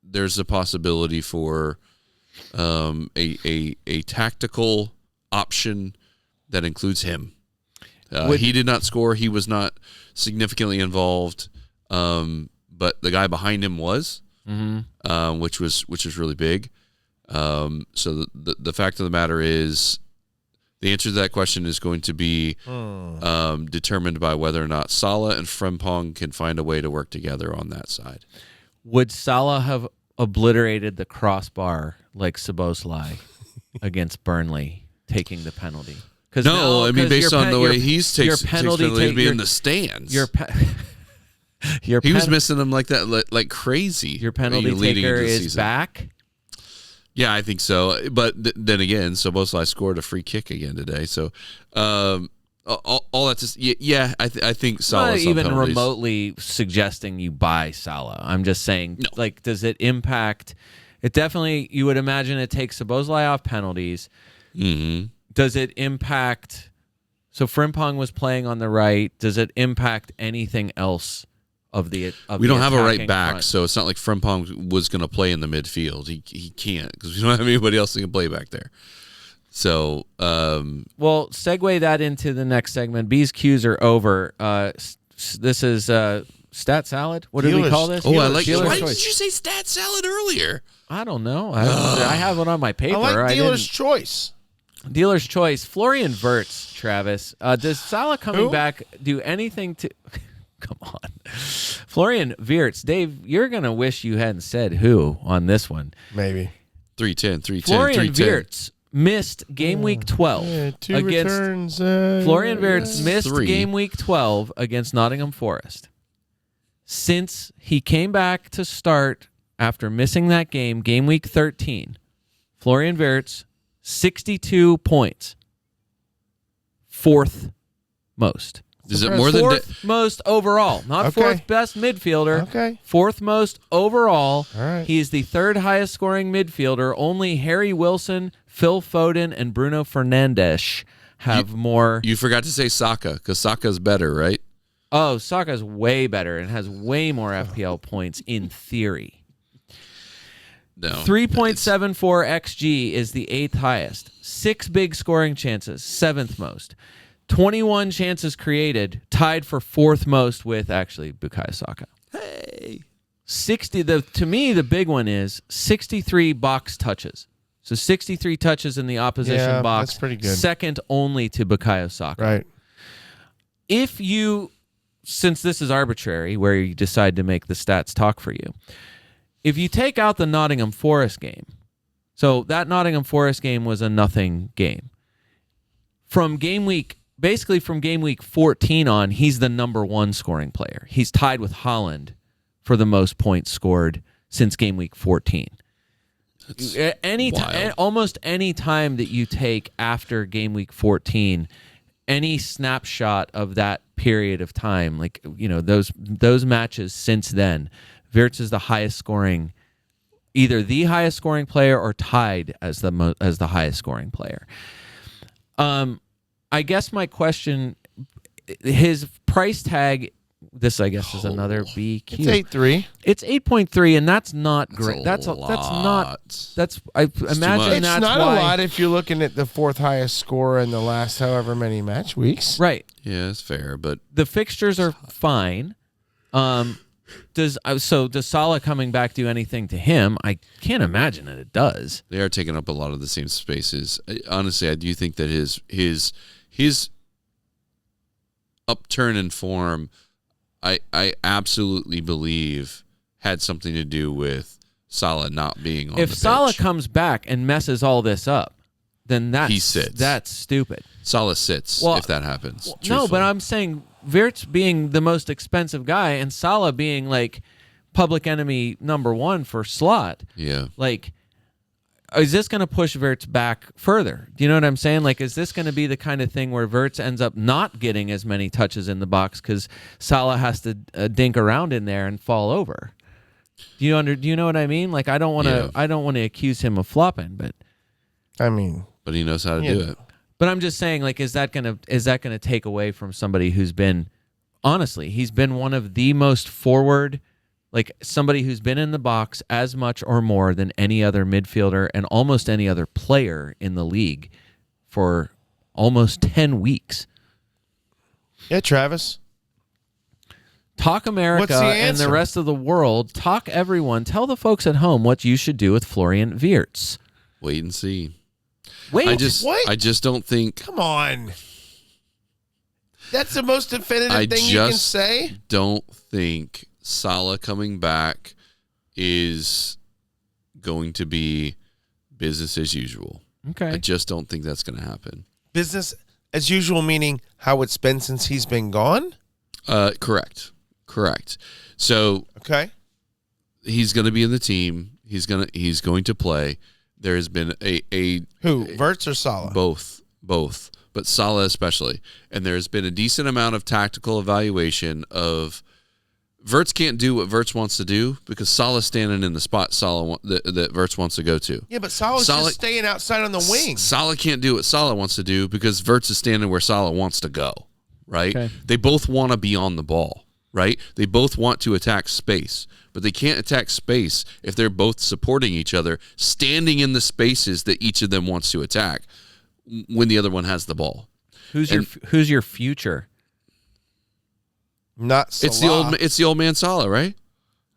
there's a possibility for a tactical option that includes him. He did not score. He was not significantly involved, but the guy behind him was, which is really big. So the fact of the matter is, the answer to that question is going to be determined by whether or not Salah and Frimpong can find a way to work together on that side. Would Salah have obliterated the crossbar like Szoboszlai against Burnley, taking the penalty? No, I mean, based on the way he's your takes penalty penalty to be in the stands. He was missing them like that, like crazy. Your penalty leading taker into the is season. back. Yeah, I think so. But then again, Szoboszlai scored a free kick again today. So all that's just I think Salah's Not even on penalties. remotely suggesting you buy Salah. I'm just saying, like, does it impact? It definitely, you would imagine it takes Szoboszlai off penalties. Mm-hmm. Does it impact? So Frimpong was playing on the right. Does it impact anything else of the? We don't have a right attacking back, front? so it's not like Frimpong was going to play in the midfield. He can't because we don't have anybody else that can play back there. So, well, segue that into the next segment. B's Q's are over. This is Stat Salad. What do we Dealer's- call this? I like. Dealer's Why Choice. did you say stat salad earlier? I don't know. I have it on my paper. I like dealer's didn't- choice. Dealer's choice. Florian Wirtz, Travis. Does Salah coming Who? back do anything to... Come on. Florian Wirtz. Dave, you're going to wish you hadn't said who on this one. Maybe. 310. Florian Wirtz missed game week 12 Yeah, two against... returns. Florian Wirtz missed 3. game week 12 against Nottingham Forest. Since he came back to start after missing that game week 13, Florian Wirtz, 62 points. Fourth most. Is it more than Fourth most overall. Not Okay. fourth best midfielder. Okay. Fourth most overall. All right. He is the third highest scoring midfielder. Only Harry Wilson, Phil Foden, and Bruno Fernandes have more. You forgot to say Saka, because Saka's better, right? Oh, Saka's way better and has way more FPL points in theory. No. 3.74 XG is the 8th highest. 6 big scoring chances, 7th most. 21 chances created, tied for 4th most with actually Bukayo Saka. Hey. 60. To me, the big one is 63 box touches. So 63 touches in the opposition Yeah, box. that's pretty good. Second only to Bukayo Saka. Right. If you, since this is arbitrary, where you decide to make the stats talk for you, if you take out the Nottingham Forest game, so that Nottingham Forest game was a nothing game. From game week 14 on, he's the number 1 scoring player. He's tied with Haaland for the most points scored since game week 14. Almost any time that you take after game week 14, any snapshot of that period of time, like those matches since then, Wirtz is the highest scoring, either the highest scoring player or tied as the highest scoring player. I guess my question, his price tag, this I guess is another BQ. It's 8.3. It's 8.3, and that's not great. That's I imagine It's that's not why, a lot if you're looking at the 4th highest score in the last however many match weeks. right. Yeah, it's fair, but The fixtures are fine. Does Salah coming back do anything to him? I can't imagine that it does. they are taking up a lot of the same spaces. Honestly, I do think that his upturn in form, I absolutely believe had something to do with Salah not being on If the Salah pitch. comes back and messes all this up, then He sits. that's stupid. Salah sits Well, if that happens. No, but truthfully. I'm saying Wirtz being the most expensive guy and Salah being like public enemy number 1 for slot. Yeah. Like, is this going to push Wirtz back further? Do you know what I'm saying? Like, is this going to be the kind of thing where Wirtz ends up not getting as many touches in the box because Salah has to dink around in there and fall over? Do you know what I mean? Like, I don't want to accuse him of flopping, but I mean, But he knows how to Yeah. do it. But I'm just saying, like, is that gonna take away from somebody who's been, honestly, he's been one of the most forward, like somebody who's been in the box as much or more than any other midfielder and almost any other player in the league for almost 10 weeks. yeah, Travis. Talk America What's the and the answer? rest of the world. Talk everyone. Tell the folks at home what you should do with Florian Wirtz. Wait and see. Wait, I just don't think Come on. That's the most definitive I thing you can just say. don't think Salah coming back is going to be business as usual. okay. I just don't think that's going to happen. Business as usual, meaning how it's been since he's been gone. Correct. So Okay. he's going to be in the team. He's going to play. There has been a Who? Wirtz or Salah? both, but Salah especially. And there's been a decent amount of tactical evaluation of Wirtz can't do what Wirtz wants to do because Salah's standing in the spot that Wirtz wants to go to. Yeah, but Salah's Salah- just staying outside on the wing. Salah can't do what Salah wants to do because Wirtz is standing where Salah wants to go, right? Okay. They both want to be on the ball, right? They both want to attack space, but they can't attack space if they're both supporting each other, standing in the spaces that each of them wants to attack when the other one has the ball. Who's your future? Not Salah. It's the old man Salah, right?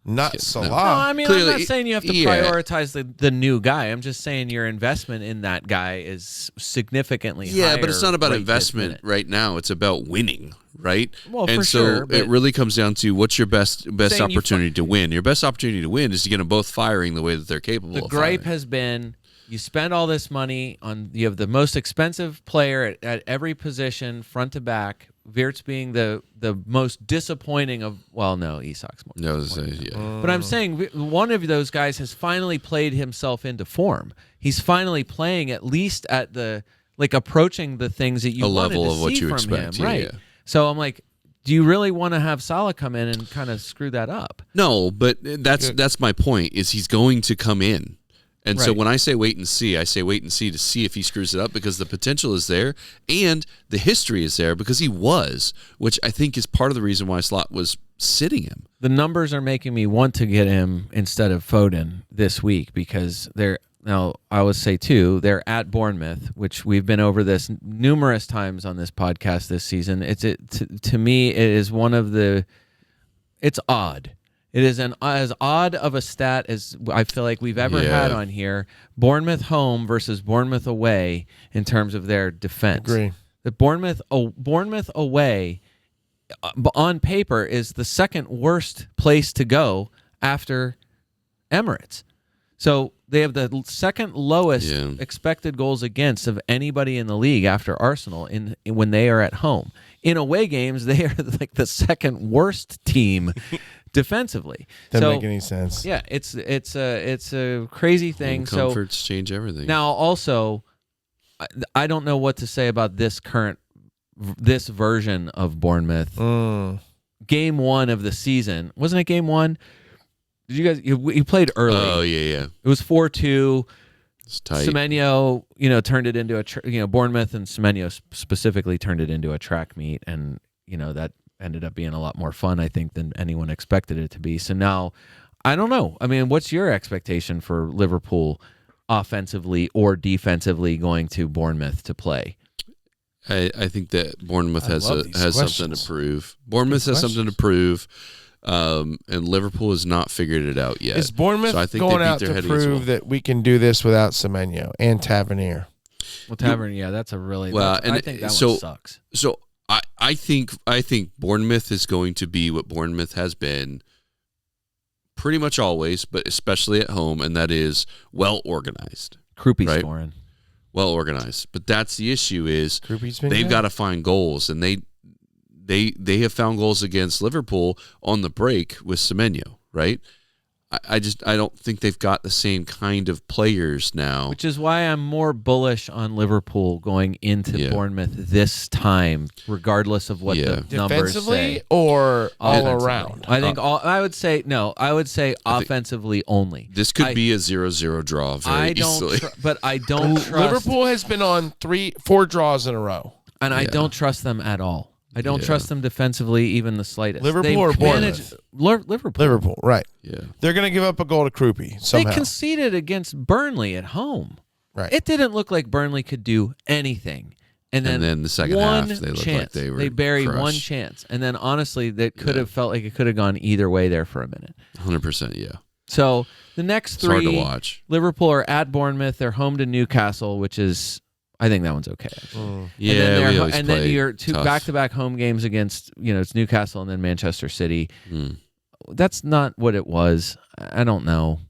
not No. Salah. No, I mean, Clearly, I'm not saying you have to prioritize the new guy. I'm just saying your investment in that guy is significantly higher. Yeah, but it's not about right this investment minute. right now. It's about winning, right? Well, and for so sure, but- it really comes down to what's your best Saying you opportunity to win. Your best opportunity to win is to get them both firing the way that they're capable The of gripe firing. has been you spend all this money on you have the most expensive player at every position, front to back. Wirtz being the most disappointing of Isak's more. No, yeah. But I'm saying one of those guys has finally played himself into form. He's finally playing at least at the approaching the things that you A wanted level to of what see you from expect, him, yeah, right? yeah. So I'm like, do you really want to have Salah come in and kind of screw that up? No, but that's my point. Is he's going to come in, and so Right. when I say wait and see, I say wait and see to see if he screws it up because the potential is there and the history is there because he was, which I think is part of the reason why Slot was sitting him. The numbers are making me want to get him instead of Foden this week because now I would say too, they're at Bournemouth, which we've been over this numerous times on this podcast this season. To me, it is one of it's odd. It is as odd of a stat as I feel like we've ever had on here. Bournemouth home versus Bournemouth away in terms of their defense. Agree. The Bournemouth away on paper is the second worst place to go after Emirates. So they have the second lowest expected goals against of anybody in the league after Arsenal when they are at home. In away games, they are like the second worst team defensively. Doesn't make any sense. Yeah, it's a crazy thing. Home comforts change everything. Now, also, I don't know what to say about this version of Bournemouth. Game 1 of the season, wasn't it? Game 1. Did you guys? You played early. Oh yeah. It was 4-2. It's tight. Semenyo, turned it into Bournemouth and Semenyo specifically turned it into a track meet, and that ended up being a lot more fun, I think, than anyone expected it to be. So now, I don't know. I mean, what's your expectation for Liverpool offensively or defensively going to Bournemouth to play? I think that Bournemouth has love these something questions. to prove. Bournemouth has something to prove, and Liverpool has not figured it out yet. Is Bournemouth So I think going they beat out their to head against prove Wolves. that we can do this without Semenyo and Tavernier? Well, Tavern, yeah, that's a really Well, I think that so- one sucks. So I think Bournemouth is going to be what Bournemouth has been pretty much always, but especially at home, and that is well organized. Krupi right? scoring. Well organized. But that's the issue is Krupi's been they've good. got to find goals, and they have found goals against Liverpool on the break with Semenyo, right? I don't think they've got the same kind of players now. Which is why I'm more bullish on Liverpool going into Bournemouth this time, regardless of what the numbers Defensively say. or all Offensively. around? I think I would say offensively only. This could be a 0-0 draw very easily. But I don't trust Liverpool has been on 4 draws in a row. and I don't trust them at all. I don't trust them defensively, even the slightest. Liverpool or Bournemouth? Liverpool. Liverpool, right. Yeah. They're going to give up a goal to Krupi They somehow. conceded against Burnley at home. Right. It didn't look like Burnley could do anything. And then the second one half, they looked chance. like they were They buried crushed. one chance. And then honestly, that could have felt like it could have gone either way there for a minute. 100%, yeah. So the next It's hard three, to watch. Liverpool are at Bournemouth. They're home to Newcastle, which is, I think that one's okay. Actually. Yeah, we always and then play your two tough. back-to-back home games against, it's Newcastle and then Manchester City. That's not what it was. I don't know.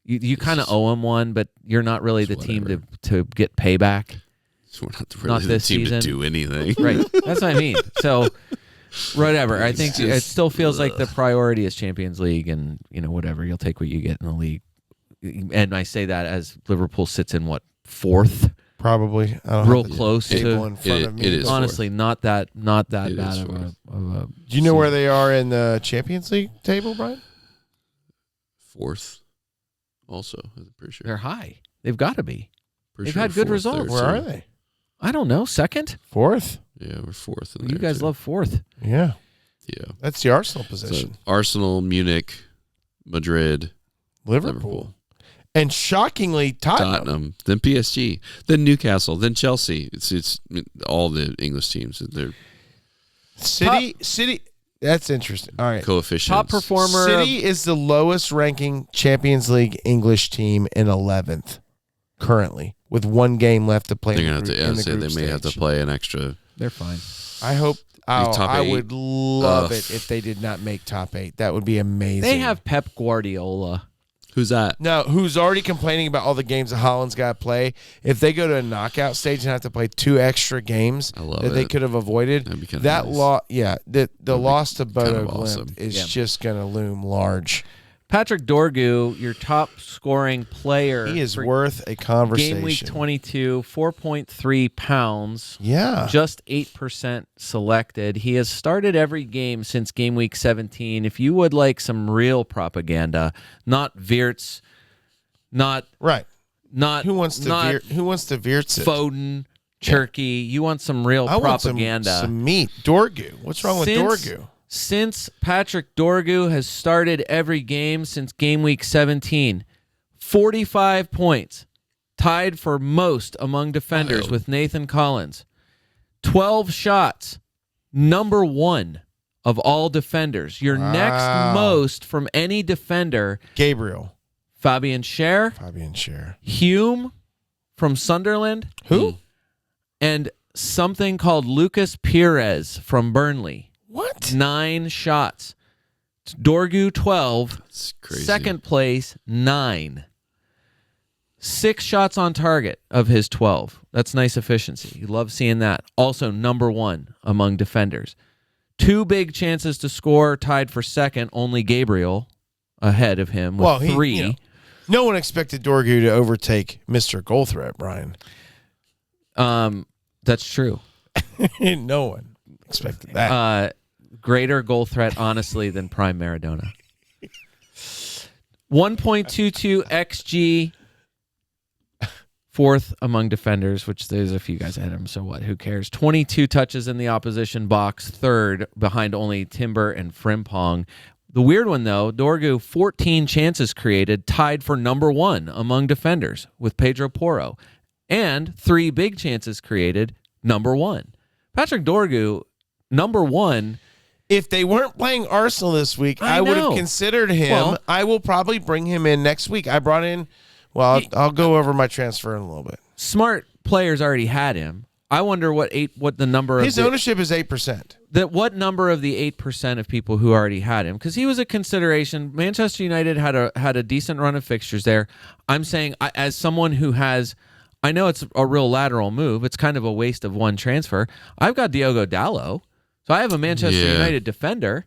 You kind of owe them one, but you're not really the team to get payback. So we're not really Not the this team season. to do anything. Right. That's what I mean. So, whatever. I think It's it just- still feels like the priority is Champions League, and whatever. You'll take what you get in the league. And I say that as Liverpool sits in fourth, Probably. I don't real have the close table to. in front of me. it is but- Honestly, not that It bad is of fourth. a. Do you know where they are in the Champions League table, Brian? Fourth, also, I'm pretty sure. They're high. They've got to be. Pretty they've sure had good we're results. third, Where so- are they? I don't know. Second. 4th? Yeah, we're fourth. In You there, guys too. love fourth. Yeah. Yeah. That's the Arsenal So position. Arsenal, Munich, Madrid, Liverpool. Liverpool, And shockingly, Tottenham, then PSG, then Newcastle, then Chelsea. It's all the English teams. They're City. That's interesting. All right. coefficients. Top performer. City is the lowest ranking Champions League English team in 11th currently, with one game left to play. They're in gonna the have group, to. Yeah, in the they group may have to stage. play an extra. They're fine. I hope. Oh, top I eight. would love Ugh. it if they did not make top 8. That would be amazing. They have Pep Guardiola. Who's that? No, who's already complaining about all the games that Holland's got to play? If they go to a knockout stage and have to play 2 extra games I love that they it. could have avoided, That'd be kinda that nice. the loss to kind Bodo of Glimt awesome. is Yeah. just going to loom large. Patrick Dorgu, your top scoring player. He is for worth a conversation. Game week 22, 4.3 pounds. Yeah. Just 8% selected. He has started every game since game week 17. If you would like some real propaganda, not Wirtz, not Right. not Who wants to not Who wants to Wirtz it? Foden, Turkey. You want some real I want propaganda. some meat. Dorgu. What's wrong with Dorgu? Since Patrick Dorgu has started every game since game week 17, 45 points, tied for most among defenders Wild. with Nathan Collins. 12 shots, number 1 of all defenders. Your Wow. next most from any defender, Gabriel. Fabian Schär, Fabian Schär. Hume from Sunderland, Who? and something called Lucas Pires from Burnley. What? 9 shots. Dorgu 12. It's crazy. Second place 9. 6 shots on target of his 12. That's nice efficiency. You love seeing that. Also number 1 among defenders. 2 big chances to score, tied for second. Only Gabriel ahead of him with 3. You know, no one expected Dorgu to overtake Mr. Goal Threat, Brian. That's true. No one expected that. Greater goal threat, honestly, than Prime Maradona. 1.22 XG, 4th among defenders, which there's a few guys ahead of him, so what? Who cares? 22 touches in the opposition box, 3rd, behind only Timber and Frimpong. The weird one, though, Dorgu, 14 chances created, tied for number 1 among defenders with Pedro Porro. And 3 big chances created, number 1. Patrick Dorgu, number 1. If they weren't playing Arsenal this week, I would have know. considered him. Well- I will probably bring him in next week. I brought in, well, I'll go over my transfer in a little bit. Smart players already had him. I wonder what the number of His ownership is 8%. what number of the 8% of people who already had him, because he was a consideration. Manchester United had a decent run of fixtures there. I'm saying, as someone who has, I know it's a real lateral move. It's kind of a waste of one transfer. I've got Diogo Dalot, so I have a Manchester Yeah. United defender.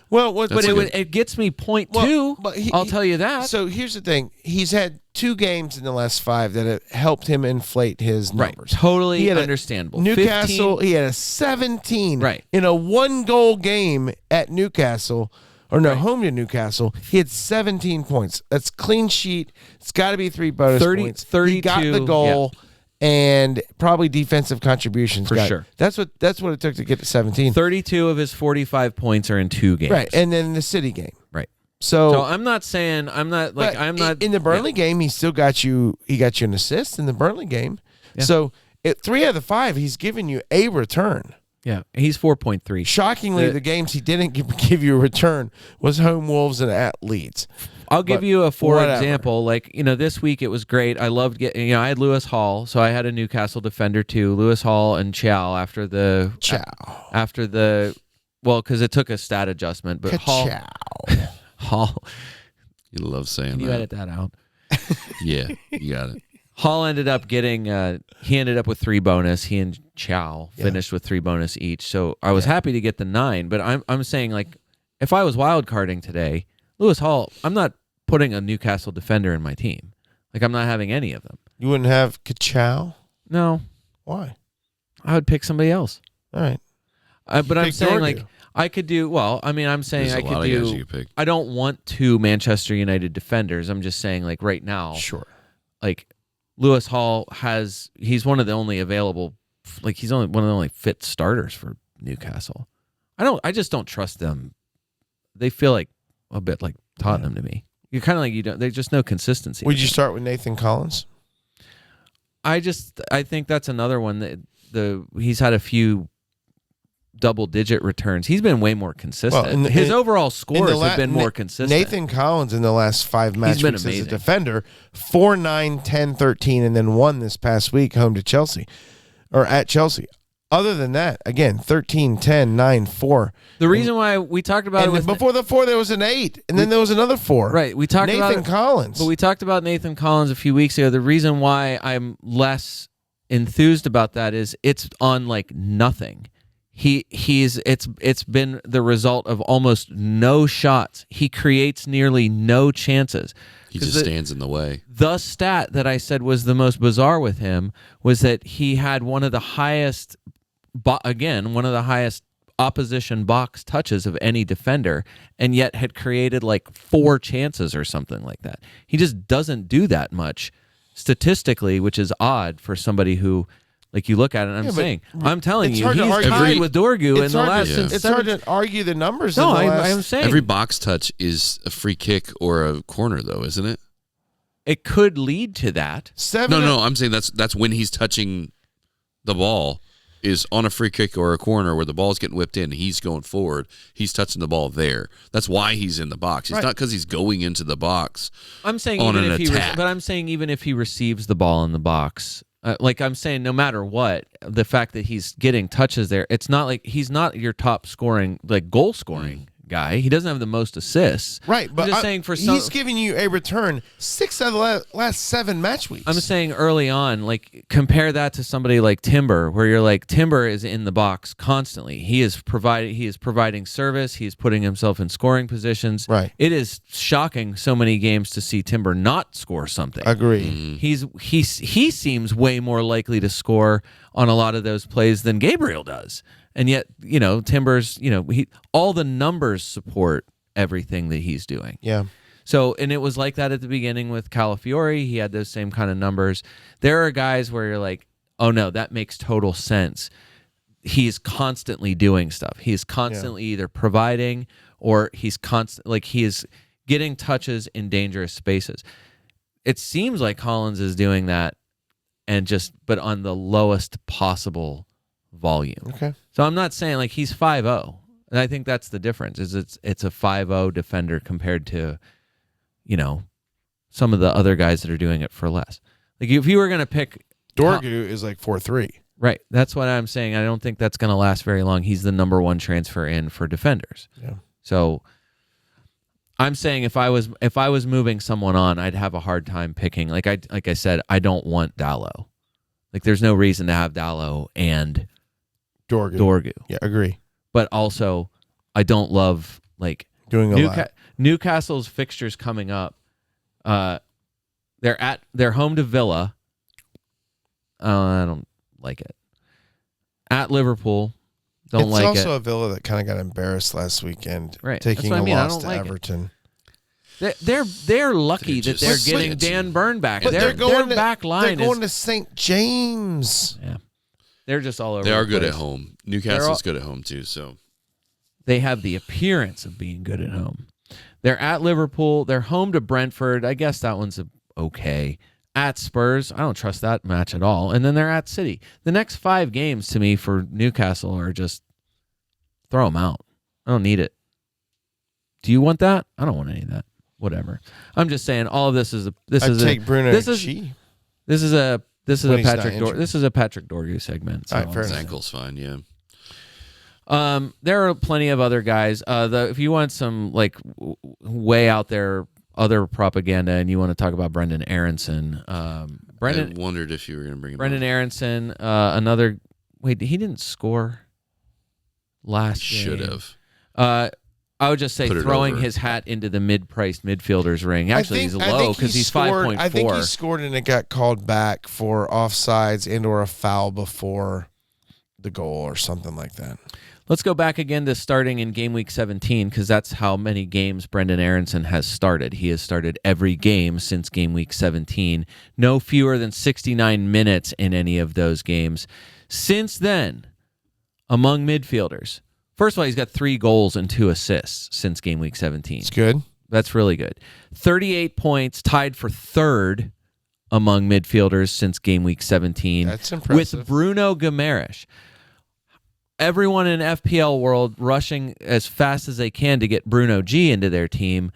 Well, But it gets me 0.2. but I'll tell you that. So here's the thing: he's had 2 games in the last 5 that have helped him inflate his numbers. Totally He had understandable. Newcastle, 15 he had a 17 Right. in a 1-goal game at Newcastle, or no, home to Newcastle. He had 17 points. That's clean sheet. It's got to be 3 bonus 30 points. He got the 32, goal. And probably defensive contributions. For Got it. sure. That's what it took to get to 17. 32 of his 45 points are in 2 games. Right, and then the City game. Right. So So I'm not saying but in the Burnley game. He still got you. He got you an assist in the Burnley game. Yeah. So 3 out of the 5, he's given you a return. Yeah, he's 4.3. Shockingly, the games he didn't give you a return was home Wolves and at Leeds. I'll give But you a whatever. example. Like, this week it was great. I loved getting, I had Lewis Hall, so I had a Newcastle defender too. Lewis Hall and Chow after the because it took a stat adjustment, but Hall. You love saying Can you that. edit that out? Yeah, you got it. Hall ended up getting he ended up with 3 bonus. He and Chow finished with 3 bonus each. So I was happy to get the 9, but I'm saying, like, if I was wild carding today, Lewis Hall, I'm not putting a Newcastle defender in my team. Like, I'm not having any of them. You wouldn't have Kachow? No, Why? I would pick somebody else. All right. But I'm Pick saying, Dorgu. like, I could do, well, I mean, I'm saying There's I a lot could of guys do, you could pick. I don't want 2 Manchester United defenders. I'm just saying, like, right now, Sure. like, Lewis Hall he's one of the only available, like, he's only one of the only fit starters for Newcastle. I just don't trust them. They feel like a bit like Tottenham to me. You're kind of like, there's just no consistency. Would you start with Nathan Collins? I think that's another one that he's had a few double-digit returns. He's been way more consistent. His overall scores have been more consistent. Nathan Collins in the last 5 match been weeks amazing. as a defender, 4-9, 10-13, and then won this past week home to Chelsea, or at Chelsea. Other than that, again, 13, 10, 9, 4. The reason why we talked about it with before the 4, there was an 8, and then there was another 4. Right, we talked about Nathan Collins. But we talked about Nathan Collins a few weeks ago. The reason why I'm less enthused about that is it's on like nothing. It's been the result of almost no shots. He creates nearly no chances. He just stands in the way. The stat that I said was the most bizarre with him was that he had one of the highest opposition box touches of any defender, and yet had created like 4 chances or something like that. He just doesn't do that much statistically, which is odd for somebody who, like, you look at it and I'm telling you, he's tied with Dorgu in the last. It's hard to argue the numbers. No, I'm saying every box touch is a free kick or a corner, though, isn't it? It could lead to that. No, I'm saying that's when he's touching the ball, is on a free kick or a corner where the ball's getting whipped in. He's going forward. He's touching the ball there. That's why he's in the box. It's not because he's going into the box. I'm saying on even an if attack. but I'm saying even if he receives the ball in the box, like I'm saying, no matter what, the fact that he's getting touches there, it's not like he's not your top scoring, like goal scoring guy. He doesn't have the most assists. Right, but I'm just saying he's giving you a return 6 out of the last 7 match weeks. I'm saying early on, like, compare that to somebody like Timber, where you're like, Timber is in the box constantly. He is providing service. He's putting himself in scoring positions. Right. It is shocking so many games to see Timber not score something. Agree. He seems way more likely to score on a lot of those plays than Gabriel does. And yet, Timbers, all the numbers support everything that he's doing. Yeah. So, and it was like that at the beginning with Calafiore. He had those same kind of numbers. There are guys where you're like, oh no, that makes total sense. He's constantly doing stuff. He is constantly either providing or he is getting touches in dangerous spaces. It seems like Collins is doing that but on the lowest possible volume. Okay. So I'm not saying like he's 5-0. And I think that's the difference. Is it's a 5-0 defender compared to, some of the other guys that are doing it for less. Like if you were going to pick Dorgu is like 4-3. Right. That's what I'm saying. I don't think that's going to last very long. He's the number 1 transfer in for defenders. Yeah. So I'm saying if I was moving someone on, I'd have a hard time picking. Like I said, I don't want Dalot. Like there's no reason to have Dalot and Dorgu. Yeah, agree. But also, I don't love like Doing a lot. Newcastle's fixtures coming up. They're home to Villa. I don't like it. At Liverpool, don't like it. It's also a Villa that kind of got embarrassed last weekend, right? taking That's what a I loss to like Everton. They're lucky that they're getting Dan Burn back. Their back line They're going to St. James. Yeah. They're just all over. They are the good place. at home. Newcastle's good at home too. So they have the appearance of being good at home. They're at Liverpool. They're home to Brentford. I guess that one's okay. At Spurs, I don't trust that match at all. And then they're at City. The next 5 games to me for Newcastle are just throw them out. I don't need it. Do you want that? I don't want any of that. Whatever. I'm just saying all of this is Bruno. This is a Patrick Dorgu segment. So All right, fair his enough. ankle's fine. Yeah. There are plenty of other guys. If you want some like way out there other propaganda and you want to talk about Brendan Aronson, I wondered if you were going to bring him Brendan up. Aronson, he didn't score last game. Should have. I would just say Put it throwing over. his hat into the mid-priced midfielders ring. Actually, he's low because he's 5.4. I think he scored and it got called back for offsides and or a foul before the goal or something like that. Let's go back again to starting in game week 17 because that's how many games Brendan Aronson has started. He has started every game since game week 17. No fewer than 69 minutes in any of those games. Since then, among midfielders, first of all, he's got 3 goals and 2 assists since game week 17. It's good. That's really good. 38 points, tied for 3rd among midfielders since game week 17. That's impressive. With Bruno Guimaraes. everyone in FPL world rushing as fast as they can to get Bruno G into their team.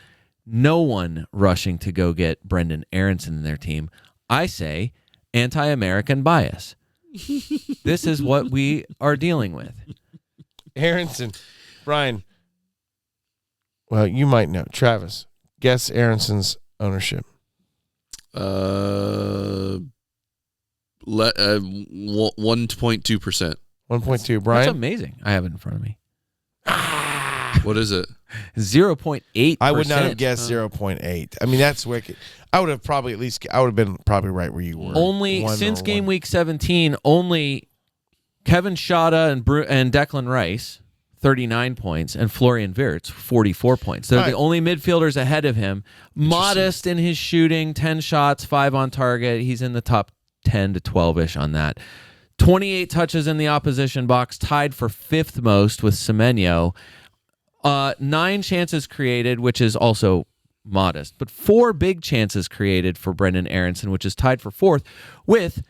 No one rushing to go get Brendan Aronson in their team. I say anti-American bias. This is what we are dealing with. Aronson. Brian. Well, you might know. Travis, guess Aronson's ownership. 1.2%. 1.2. Brian? That's amazing. I have it in front of me. What is it? 0.8%. I would not have guessed 0.8. I mean, that's wicked. I would have probably been probably right where you were. Only since game week 17, only Kevin Schade and Declan Rice, 39 points, and Florian Wirtz, 44 points. They're the only midfielders ahead of him. Modest in his shooting, 10 shots, 5 on target. He's in the top 10 to 12-ish on that. 28 touches in the opposition box, tied for 5th most with Semenyo. 9 chances created, which is also modest, but 4 big chances created for Brendan Aronson, which is tied for 4th with,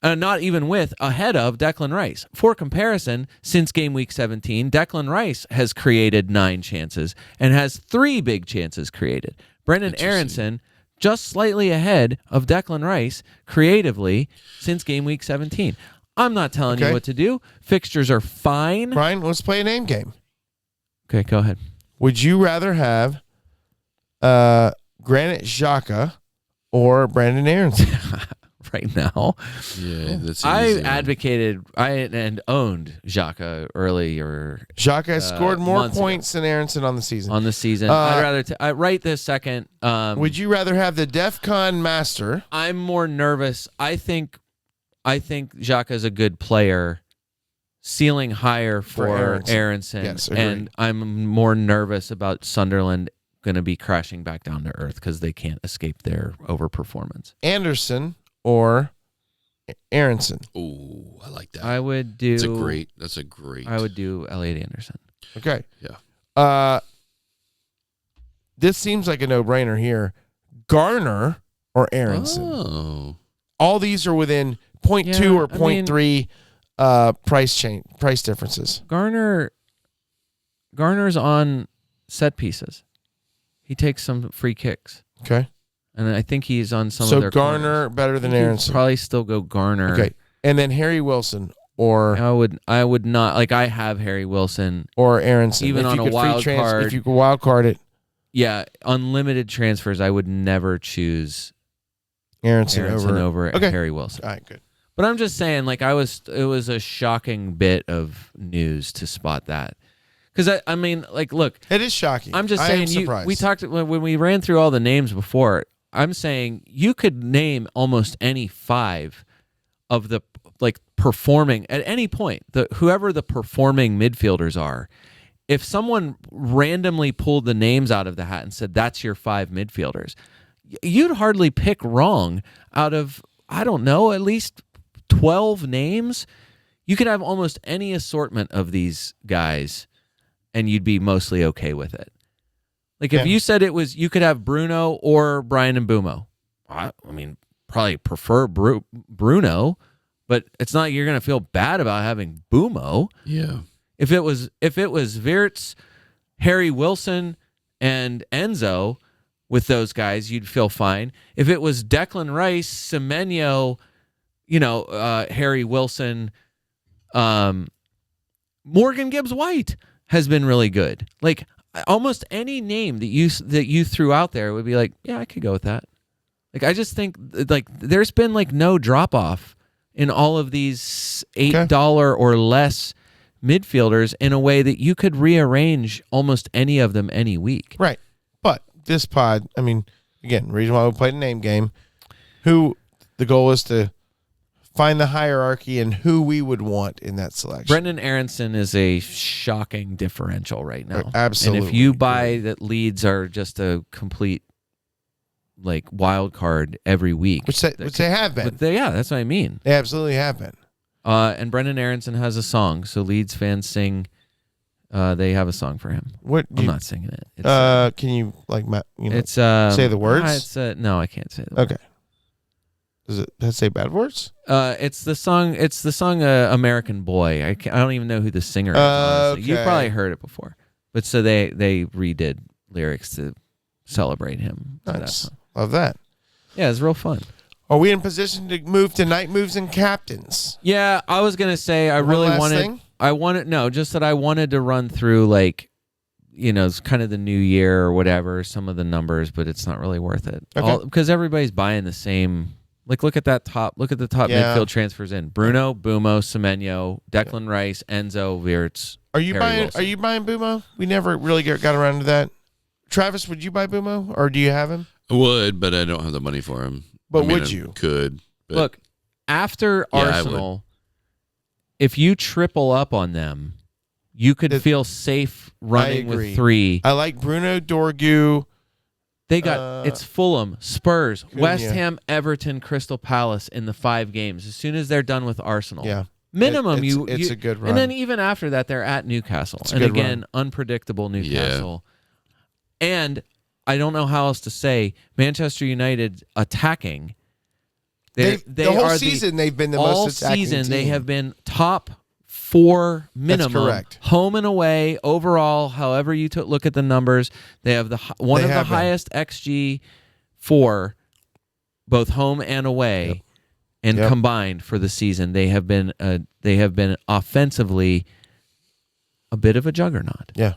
ahead of Declan Rice. For comparison, since game week 17, Declan Rice has created 9 chances and has 3 big chances created. Brendan Aronson just slightly ahead of Declan Rice creatively since game week 17. I'm not telling you what to do. Fixtures are fine. Brian, let's play a name game. Okay, go ahead. Would you rather have Granit Xhaka or Brandon Aronson? Right now, Yeah, that's I easy. advocated and owned Xhaka earlier Xhaka has scored more months points than Aronson on the season. on the season. I'd rather right this second. Would you rather have the DEF CON master? I'm more nervous. I think Xhaka is a good player, ceiling higher for Aronson. Yes, agreed. And I'm more nervous about Sunderland going to be crashing back down to earth because they can't escape their overperformance. Anderson or Aronson? Oh, I like that. I would do. That's a great. I would do Elliot Anderson. Okay. Yeah. This seems like a no-brainer here. Garner or Aronson? Oh. All these are within 0.2 Yeah, or 0.3 price differences. Garner's on set pieces. He takes some free kicks, Okay. and I think he's on some So of their Garner corners. better than You'd Aronson. probably still go Garner. Okay. And then Harry Wilson or I would not like. I have Harry Wilson. Aronson. Even If on you a could free wild card. If you could wild card it, Yeah, unlimited transfers. I would never choose Aronson over Okay. Harry Wilson. All right, good. But I'm just saying, like, it was a shocking bit of news to spot that. Because I mean, like, look, It is shocking. I'm just I saying. am surprised. We talked when we ran through all the names before. I'm saying you could name almost any 5 of the performing at any point. Whoever the performing midfielders are. If someone randomly pulled the names out of the hat and said that's your 5 midfielders, you'd hardly pick wrong out of, I don't know, at least 12 names. You could have almost any assortment of these guys and you'd be mostly okay with it. Like if you said you could have Bruno or Brian and Bumo. I mean, probably prefer Bruno, but it's not you're going to feel bad about having Bumo. Yeah. If it was Wirtz, Harry Wilson, and Enzo with those guys, you'd feel fine. If it was Declan Rice, Semenyo, Harry Wilson, Morgan Gibbs-White has been really good. Like almost any name that you threw out there would be like, yeah, I could go with that. Like I just think like there's been like no drop off in all of these $8 or less midfielders in a way that you could rearrange almost any of them any week. Right. But this pod, I mean, again, reason why we played a name game, the goal is to find the hierarchy and who we would want in that selection. Brendan Aronson is a shocking differential right now. Absolutely. And if you buy that Leeds are just a complete like wild card every week. Which they have been. That's what I mean. They absolutely have been. And Brendan Aronson has a song, so Leeds fans sing. They have a song for him. I'm not singing it. It's, can you it's say the words? No, I can't say the words. Okay. Does it say bad words? It's the song. It's the song "American Boy." I don't even know who the singer is. Honestly. You've Okay. probably heard it before, but so they redid lyrics to celebrate him. for that Nice. song. Love that. Yeah, it's real fun. Are we in position to move to night moves and captains? Yeah, I was gonna say I really last wanted. thing? I wanted just that I wanted to run through like, it's kind of the new year or whatever, some of the numbers, but it's not really worth it. Okay. Because everybody's buying the same. Like, look at the top Yeah. midfield transfers in: Bruno, Bumo, Semenyo, Declan Rice, Enzo, Wirtz. Are you Harry buying? Wilson. Are you buying Bumo? We never really got around to that. Travis, would you buy Bumo, or do you have him? I would, but I don't have the money for him. But I mean, would I you? Could. But Look, after Yeah, I would. Arsenal, if you triple up on them, you could feel safe running agree. with 3. I like Bruno Dorgu. They got it's Fulham, Spurs, West Ham, Everton, Crystal Palace in the 5 games. As soon as they're done with Arsenal, Yeah. minimum It's a good run. And then even after that, they're at Newcastle, It's a and good again, run. unpredictable Newcastle. And I don't know how else to say Manchester United attacking. They the whole are season they've been the all most attacking season they team. have been top 4 minimum. correct. Home and away overall. However you look at the numbers, they have one They of the have been. highest XG for both home and away, Yep. and Yep. combined for the season. They have been offensively a bit of a juggernaut. Yeah.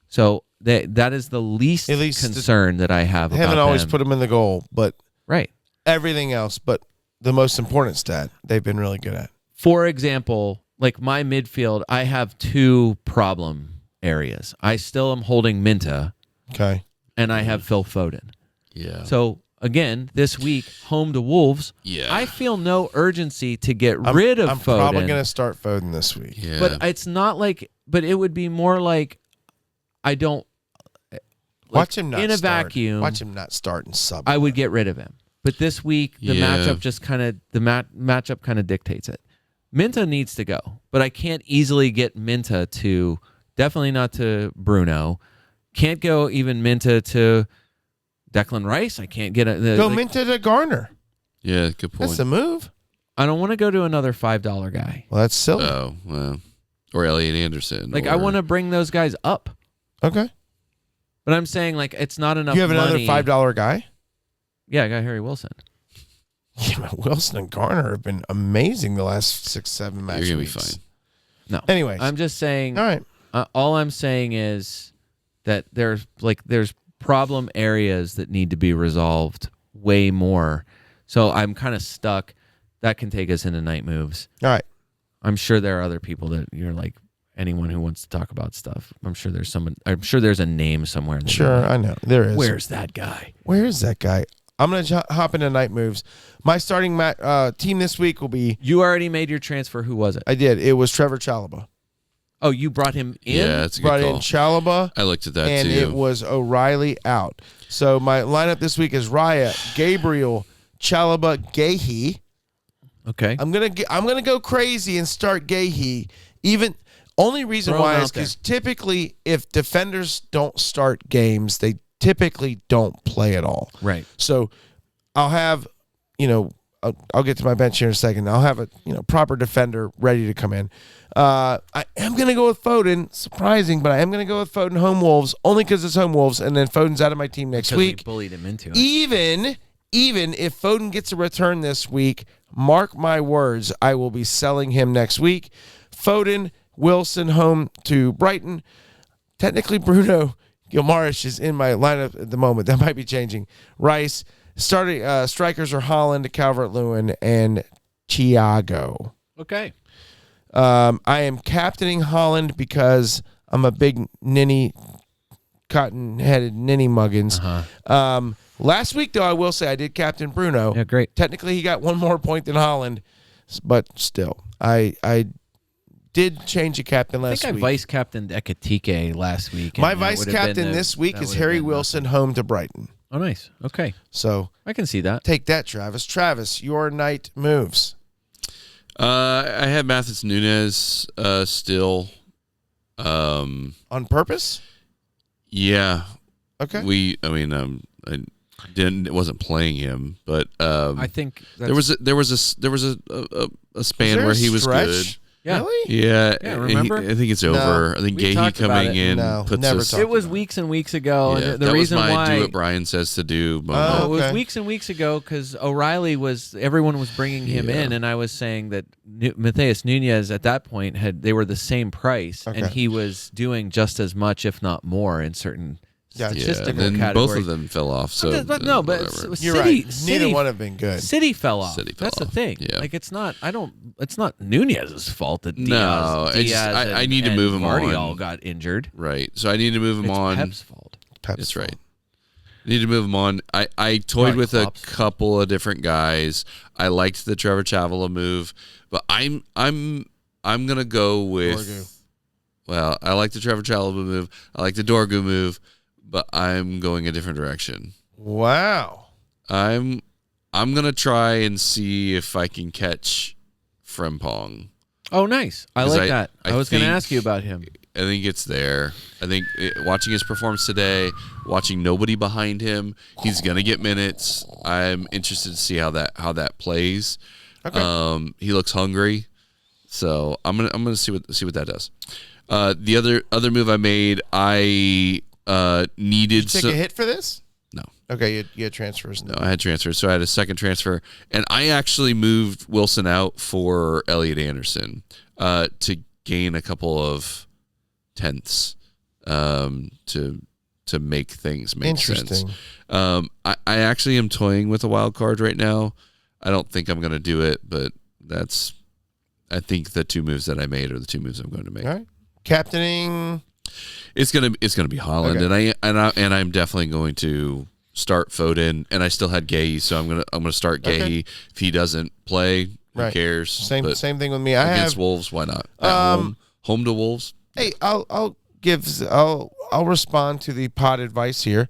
So that is the least At least concern that I have. They haven't about always them. put him in the goal, but right. everything else, but the most important stat, they've been really good at. For example, like my midfield, I have 2 problem areas. I still am holding Minta, Okay. and I have Phil Foden. yeah. So again, this week, home to Wolves, Yeah. I feel no urgency to get rid of I'm Foden. probably going to start Foden this week. yeah. But it's not like. But it would be more like, I don't. Like, Watch him not in a start. vacuum. Watch him not start and sub. I would get rid of him. But this week, the Yeah. matchup just kind of matchup kind of dictates it. Minta needs to go, but I can't easily get Minta to. Definitely not to Bruno. Can't go even Minta to Declan Rice. I can't get it. Go Minta to Garner. yeah, good point. That's the move. I don't want to go to another $5 guy. Well, that's silly. Oh, well. Or Elliot Anderson. Like or, I want to bring those guys up, Okay. but I'm saying like it's not enough. You have another money. $5 guy? Yeah, I got Harry Wilson. Yeah, but Wilson and Garner have been amazing the last 6-7 matches. You're going to be fine. No. Anyways. I'm just saying. All right. All I'm saying is that there's problem areas that need to be resolved way more. So I'm kind of stuck. That can take us into night moves. All right. I'm sure there are other people that you're like anyone who wants to talk about stuff. I'm sure there's someone. I'm sure there's a name somewhere. That you're Sure, like, I know. There is. Where's that guy? Where is that guy? I'm going to hop into night moves. My starting team this week will be, You already made your transfer. Who was it? I did. It was Trevor Chalobah. Oh, you brought him in? Yeah, that's a good Brought in call. Chalobah, I looked at that and too. it was O'Reilly out. So my lineup this week is Raya, Gabriel, Chalobah, Gahey. Okay. I'm gonna go crazy and start Gahey. Even only reason Throw him why out is because typically if defenders don't start games, they typically don't play at all. Right. So I'll have, I'll get to my bench here in a second. I'll have a proper defender ready to come in. I am gonna go with Foden. Surprising, but I am gonna go with Foden home Wolves only because it's home Wolves, and then Foden's out of my team next Because we week. bullied him into it. Even if Foden gets a return this week, mark my words, I will be selling him next week. Foden, Wilson home to Brighton. Technically, Bruno Guimaraes is in my lineup at the moment. That might be changing. Rice. Starting strikers are Holland, Calvert-Lewin, and Thiago. Okay. I am captaining Holland because I'm a big cotton-headed ninny muggins. Last week, though, I will say I did captain Bruno. Yeah, great. Technically, he got one more point than Holland, but still, I did change a captain I last think I week. vice captained Ekatike last week. and My that vice would have been captain this week that is would have Harry been Wilson home to Brighton. nothing. Oh, nice. Okay. So I can see that. take that, Travis. Travis, your night moves. I had Mathis Nunes still. On purpose? Yeah. Okay. I wasn't playing him, but I think that's, there was a span there where a he was stretch? good. Yeah. Really? Yeah, Yeah, and remember? I think it's over. I think We Gahey talked about coming it. in No, puts never us. talked it was about weeks and weeks ago. Yeah, And the that reason was my why do what Brian says to do moment. Oh, it was okay. weeks and weeks ago because O'Reilly everyone was bringing him Yeah. in, and I was saying that Matheus Nunez at that point they were the same price, and Okay. he was doing just as much, if not more, in certain Gotcha. Yeah, statistical and then categories. both of them fell off. So but no, but whatever. You're City, right. City, Neither one have been good. City fell off. City fell That's the off. thing. Yeah. Like it's not Nunez's fault that Diaz, No, it's just- Diaz I and- need to and move him Vardy on. all got injured. Right. So I need to move him It's on. Pep's fault. Pep's That's fault. right. I need to move him on. I toyed Right, with a Klopp's. couple of different guys. I liked the Trevor Chavila move, but I'm gonna go with. Dorgu. Well, I like the Trevor Chavila move. I like the Dorgu move, but I'm going a different direction. Wow. I'm gonna try and see if I can catch Frimpong. Oh, nice. I 'Cause like that. I I was going to think- ask you about him. I think it's there. I think watching his performance today, watching nobody behind him, he's gonna get minutes. I'm interested to see how that plays. Okay. He looks hungry, so I'm gonna see what that does. The other move I made, I needed Take a hit for this? No. Okay, you had transfers. No, I had transfers, so I had a second transfer, and I actually moved Wilson out for Elliot Anderson to gain a couple of tenths to make things make sense. Interesting. I actually am toying with a wild card right now. I don't think I'm going to do it, but I think the two moves that I made are the two moves I'm going to make. All right. Captaining. It's gonna be Holland, Okay. and I'm definitely going to start Foden, and I still had Gahey, so I'm gonna start Okay. Gahey. If he doesn't play, who Right. cares? Same But thing with me. I against have. Wolves, why not? At home to Wolves. Hey, I'll respond to the pod advice here.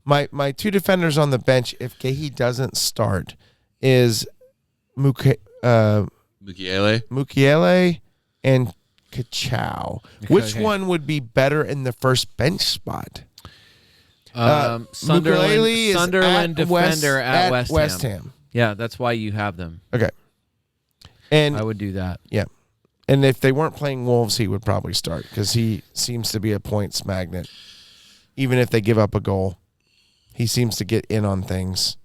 My two defenders on the bench, if Gahey doesn't start, is Mukiele. Mukiele and Kachow. Which Okay. one would be better in the first bench spot? Sunderland, Mukiele is Sunderland at defender at West West Ham. Ham. Yeah, that's why you have them. Okay. And I would do that. yeah. And if they weren't playing Wolves, he would probably start because he seems to be a points magnet. Even if they give up a goal, he seems to get in on things.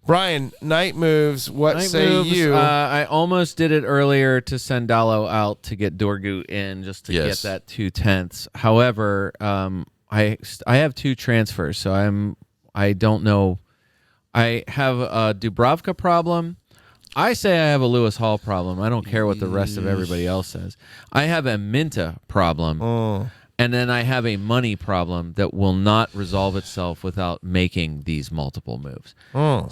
Brian, night moves. What Night say moves, you? I almost did it earlier to send Dallo out to get Dorgu in just to Yes. get that 2/10. However, I have two transfers, so I don't know. I have a Dubravka problem. I say I have a Lewis Hall problem. I don't care what the rest of everybody else says. I have a Minta problem. And then I have a money problem that will not resolve itself without making these multiple moves.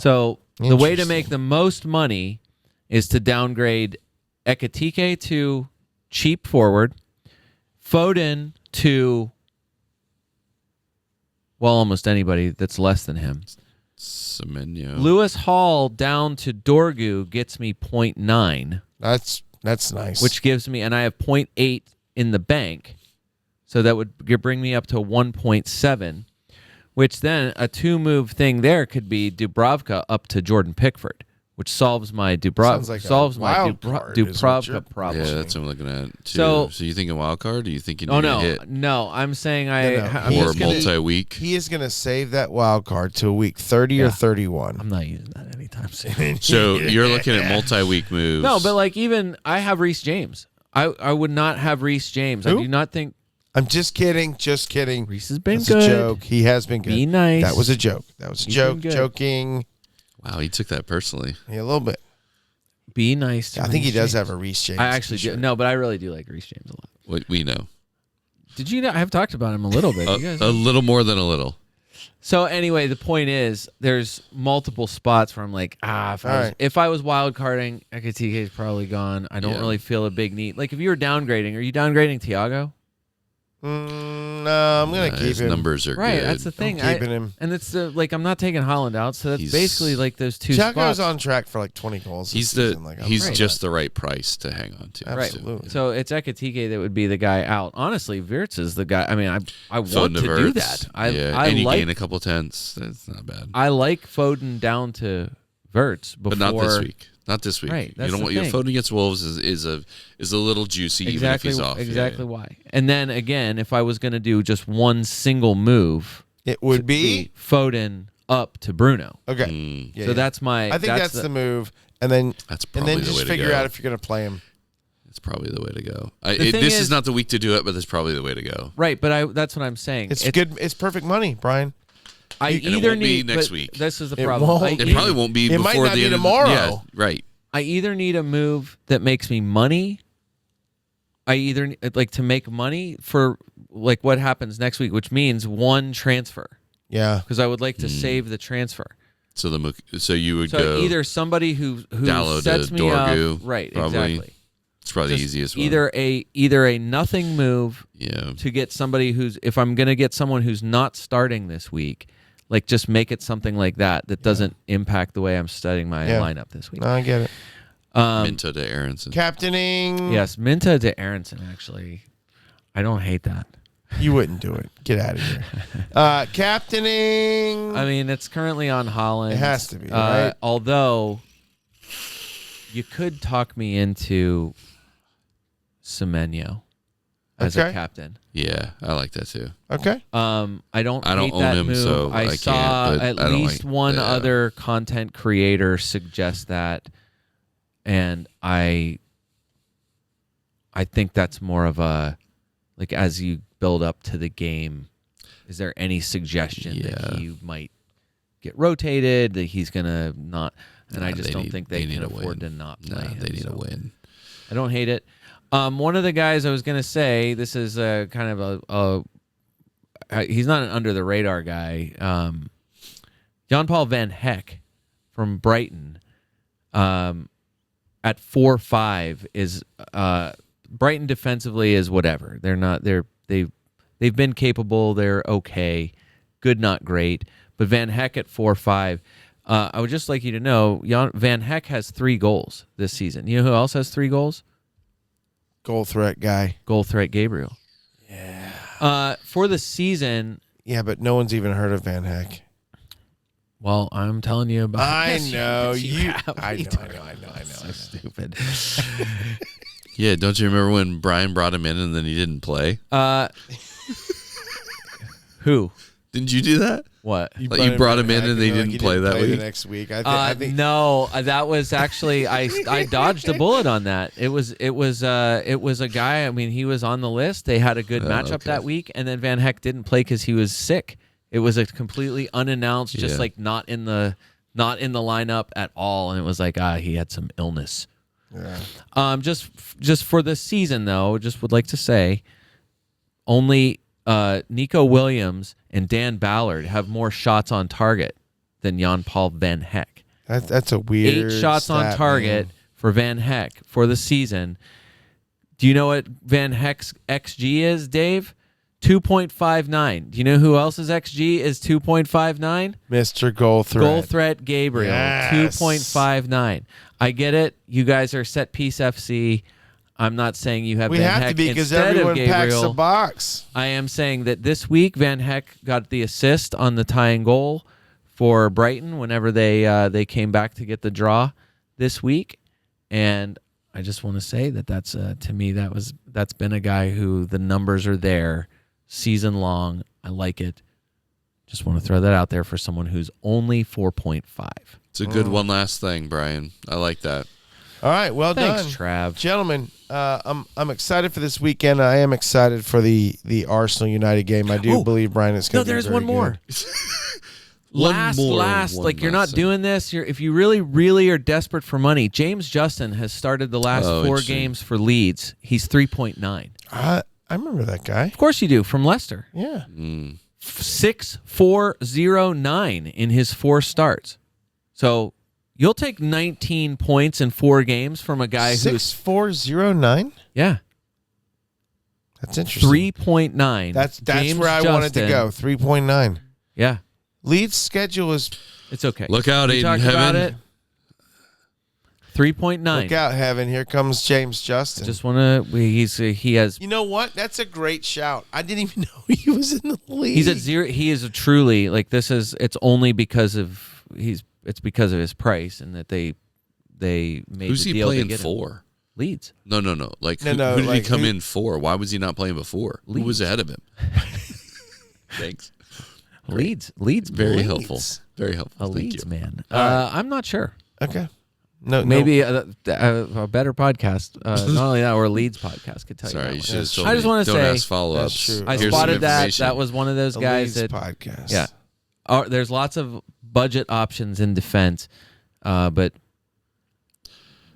So the way to make the most money is to downgrade Ekatike to cheap forward, Foden to, well, almost anybody that's less than him. Semenyo. Lewis Hall down to Dorgu gets me 0.9, That's nice. which gives me, and I have 0.8 in the bank. So that would bring me up to 1.7, which then a two-move thing there could be Dubravka up to Jordan Pickford, which solves my Sounds like a wild card is what you're- Dubravka problem. Yeah, that's what I'm looking at. Too. So- So you think a wild card? Or you think you need Oh a no, hit no! I'm saying No. I'm He or is gonna- multi-week? he is going to save that wild card to week 30 or Yeah. 31. I'm not using that anytime soon. So you're looking at multi-week moves. No, but like even I have Reece James. I would not have Reece James. I Who? do not think I'm just kidding. Just kidding. Reece has been That's good. a joke. He has been good. Be nice. That was a joke. That was a He's joke. been good. Joking. Wow, he took that personally. Yeah, a little bit. Be nice. To I think he Reece does James. have a Reece James. I actually do. t-shirt. No, but I really do like Reece James a lot. What we know. Did you know? I have talked about him a little bit. You guys A little more than a little. So anyway, the point is, there's multiple spots where I'm like, if I was wild carding, Ekatike is probably gone. I don't Yeah. really feel a big need. Like if you were downgrading, are you downgrading Thiago? No, I'm gonna keep his him. numbers are Right, good. that's the thing. I'm keeping him. And it's I'm not taking Holland out, so that's He's- basically like those two Chaco's spots. on track for like 20 goals. He's this season. Like, I'm he's fine. just the right price to hang on to. Absolutely. So it's Ekatike that would be the guy out. Honestly, Wirtz is the guy. I mean, I want Foden to to do Wirtz. that. I and you like gain a couple tenths. That's not bad. I like Foden down to Wirtz before, But not this week. Not this week. Right, You that's don't the want your thing. Foden against Wolves is a little juicy Exactly, even if he's off. exactly why. And then again, if I was going to do just one single move, It would be Foden up to Bruno. okay. Mm, Yeah, So yeah. that's my. I think that's the move, and then that's probably the just way to figure go. out if you're gonna play him. It's probably the way to go. thing This is- is not the week to do it, but that's probably the way to go. right. But that's what I'm saying. It's good. It's perfect money, Brian. I And it either won't be need next but week. This is the It problem. won't. I It e- probably won't be It before might not the be end tomorrow. Of the, yeah, right. I either need a move that makes me money. I either like to make money for like what happens next week, which means one transfer Yeah. because I would like to save the transfer. So so you would So go. either somebody who Dallo sets to me up, Dorgu, right? probably. Exactly. It's probably the Just easiest one. either a nothing move Yeah. to get somebody who's if I'm going to get someone who's not starting this week, like just make it something like that doesn't impact the way I'm studying my Yeah. lineup this week. No, I get it. Minta to Aronson. Captaining. Yes, Minta to Aronson. Actually, I don't hate that. You wouldn't do it. Get out of here. Captaining. I mean, it's currently on Holland. It has to be, right? Although you could talk me into Semenyo as a Okay. captain. Yeah, I like that too. Okay. I don't I don't hate own that him, move. so I I can't, saw but at I don't least like- one yeah. other content creator suggest that, and I think that's more of a like as you build up to the game. Is there any suggestion Yeah. that he might get rotated? That he's gonna not? And I Nah, just don't think they need can a afford to win. not Nah, play him. they need so. a win. I don't hate it. One of the guys I was gonna say, this is a kind of he's not an under the radar guy. Jan Paul Van Heck from Brighton, at 4-5 is Brighton defensively is whatever. They've been capable. They're okay, good, not great. But Van Heck at 4-5. I would just like you to know, Van Heck has 3 goals this season. You know who else has 3 goals? Goal threat guy. Goal threat Gabriel. Yeah. For the season, Yeah, but no one's even heard of Van Heck. well, I'm telling you about. I Yes, know yes, you. have. What I are you know. talking I know. about? So stupid. Yeah, don't you remember when Brian brought him in and then he didn't play? Who? Didn't you do that? What? Like you brought him in Van and Heck they like didn't he play that the week? next week. I think No, that was actually I dodged a bullet on that. It was a guy. I mean, he was on the list. They had a good matchup okay. that week, and then Van Heck didn't play because he was sick. It was a completely unannounced, just Yeah. like not in the lineup at all, and it was like he had some illness. Yeah. Just for this season though, just would like to say, only Nico Williams and Dan Ballard have more shots on target than Jan Paul Van Heck. That's a weird 8 shots on stat, target man. for Van Heck for the season. Do you know what Van Heck's XG is, Dave? 2.59. Do you know who else's XG is 2.59? Mr. Goal Threat. Goal threat Gabriel, Yes. 2.59. I get it. You guys are set piece FC. I'm not saying you have We Van have Heck to be because instead everyone of packs Gabriel. a box. I am saying that this week Van Heck got the assist on the tying goal for Brighton whenever they came back to get the draw this week, and I just want to say that's to me that's been a guy who the numbers are there season long. I like it. Just want to throw that out there for someone who's only 4.5. It's a good one last thing, Brian. I like that. All right, well Thanks, done, Trav. gentlemen. I'm excited for this weekend. I am excited for the Arsenal United game. I do Oh, believe Brian it's going to be there's very one more. good. Last, one like you're not last thing. doing this. If you really are desperate for money, James Justin has started the last 4 interesting. games for Leeds. He's 3.9. I remember that guy. Of course you do, from Leicester. Yeah. 6-4-0-9 in his 4 starts. So you'll take 19 points in 4 games from a guy who's 6409. yeah. That's interesting. 3.9. That's James where I wanted to Justin. go. 3.9. Yeah, Leeds' schedule is. it's okay. Look out, We Aiden talked about Heaven. it. 3.9. Look out, Heaven. Here comes James Justin. Just want to. He has. You know what? That's a great shout. I didn't even know he was in the league. He's at 0. He is a truly like this is. It's only because of It's because of his price and that they made Who's the he deal to playing get him. for? Leeds. No. Like, who did like, he come who- in for? Why was he not playing before? Who was ahead of him? Thanks. Leeds. Very Leeds. helpful. Very helpful. A Thank Leeds you. man. right. I'm not sure. Okay. No, Maybe a better podcast. Not only that, or a Leeds podcast could tell you. Sorry, that you one. should have That's told true. me. I just wanna Don't say- ask follow-ups. That's true. I Here's some spotted that. information. That was one of those the guys Leeds that. podcast. Yeah. There's lots of budget options in defense, but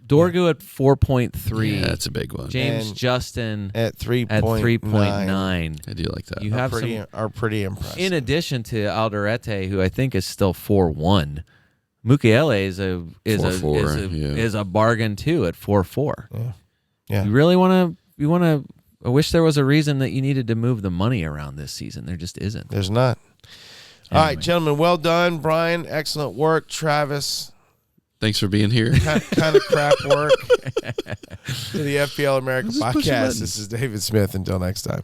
Dorgu at 4.3. Yeah, that's a big one. James And Justin At 3.9. at 3.9. I do like that. You have are pretty impressive. in addition to Alderete, who I think is still 4.1. Mukiele is a 4.4, is a bargain too at 4.4. Yeah. You really want to. I wish there was a reason that you needed to move the money around this season. There just isn't. There's not. All right, Anyway. gentlemen, well done. Brian, excellent work. Travis, Thanks for being here. kind of crap work. To the FPL America Just push a podcast. button. This is David Smith. Until next time.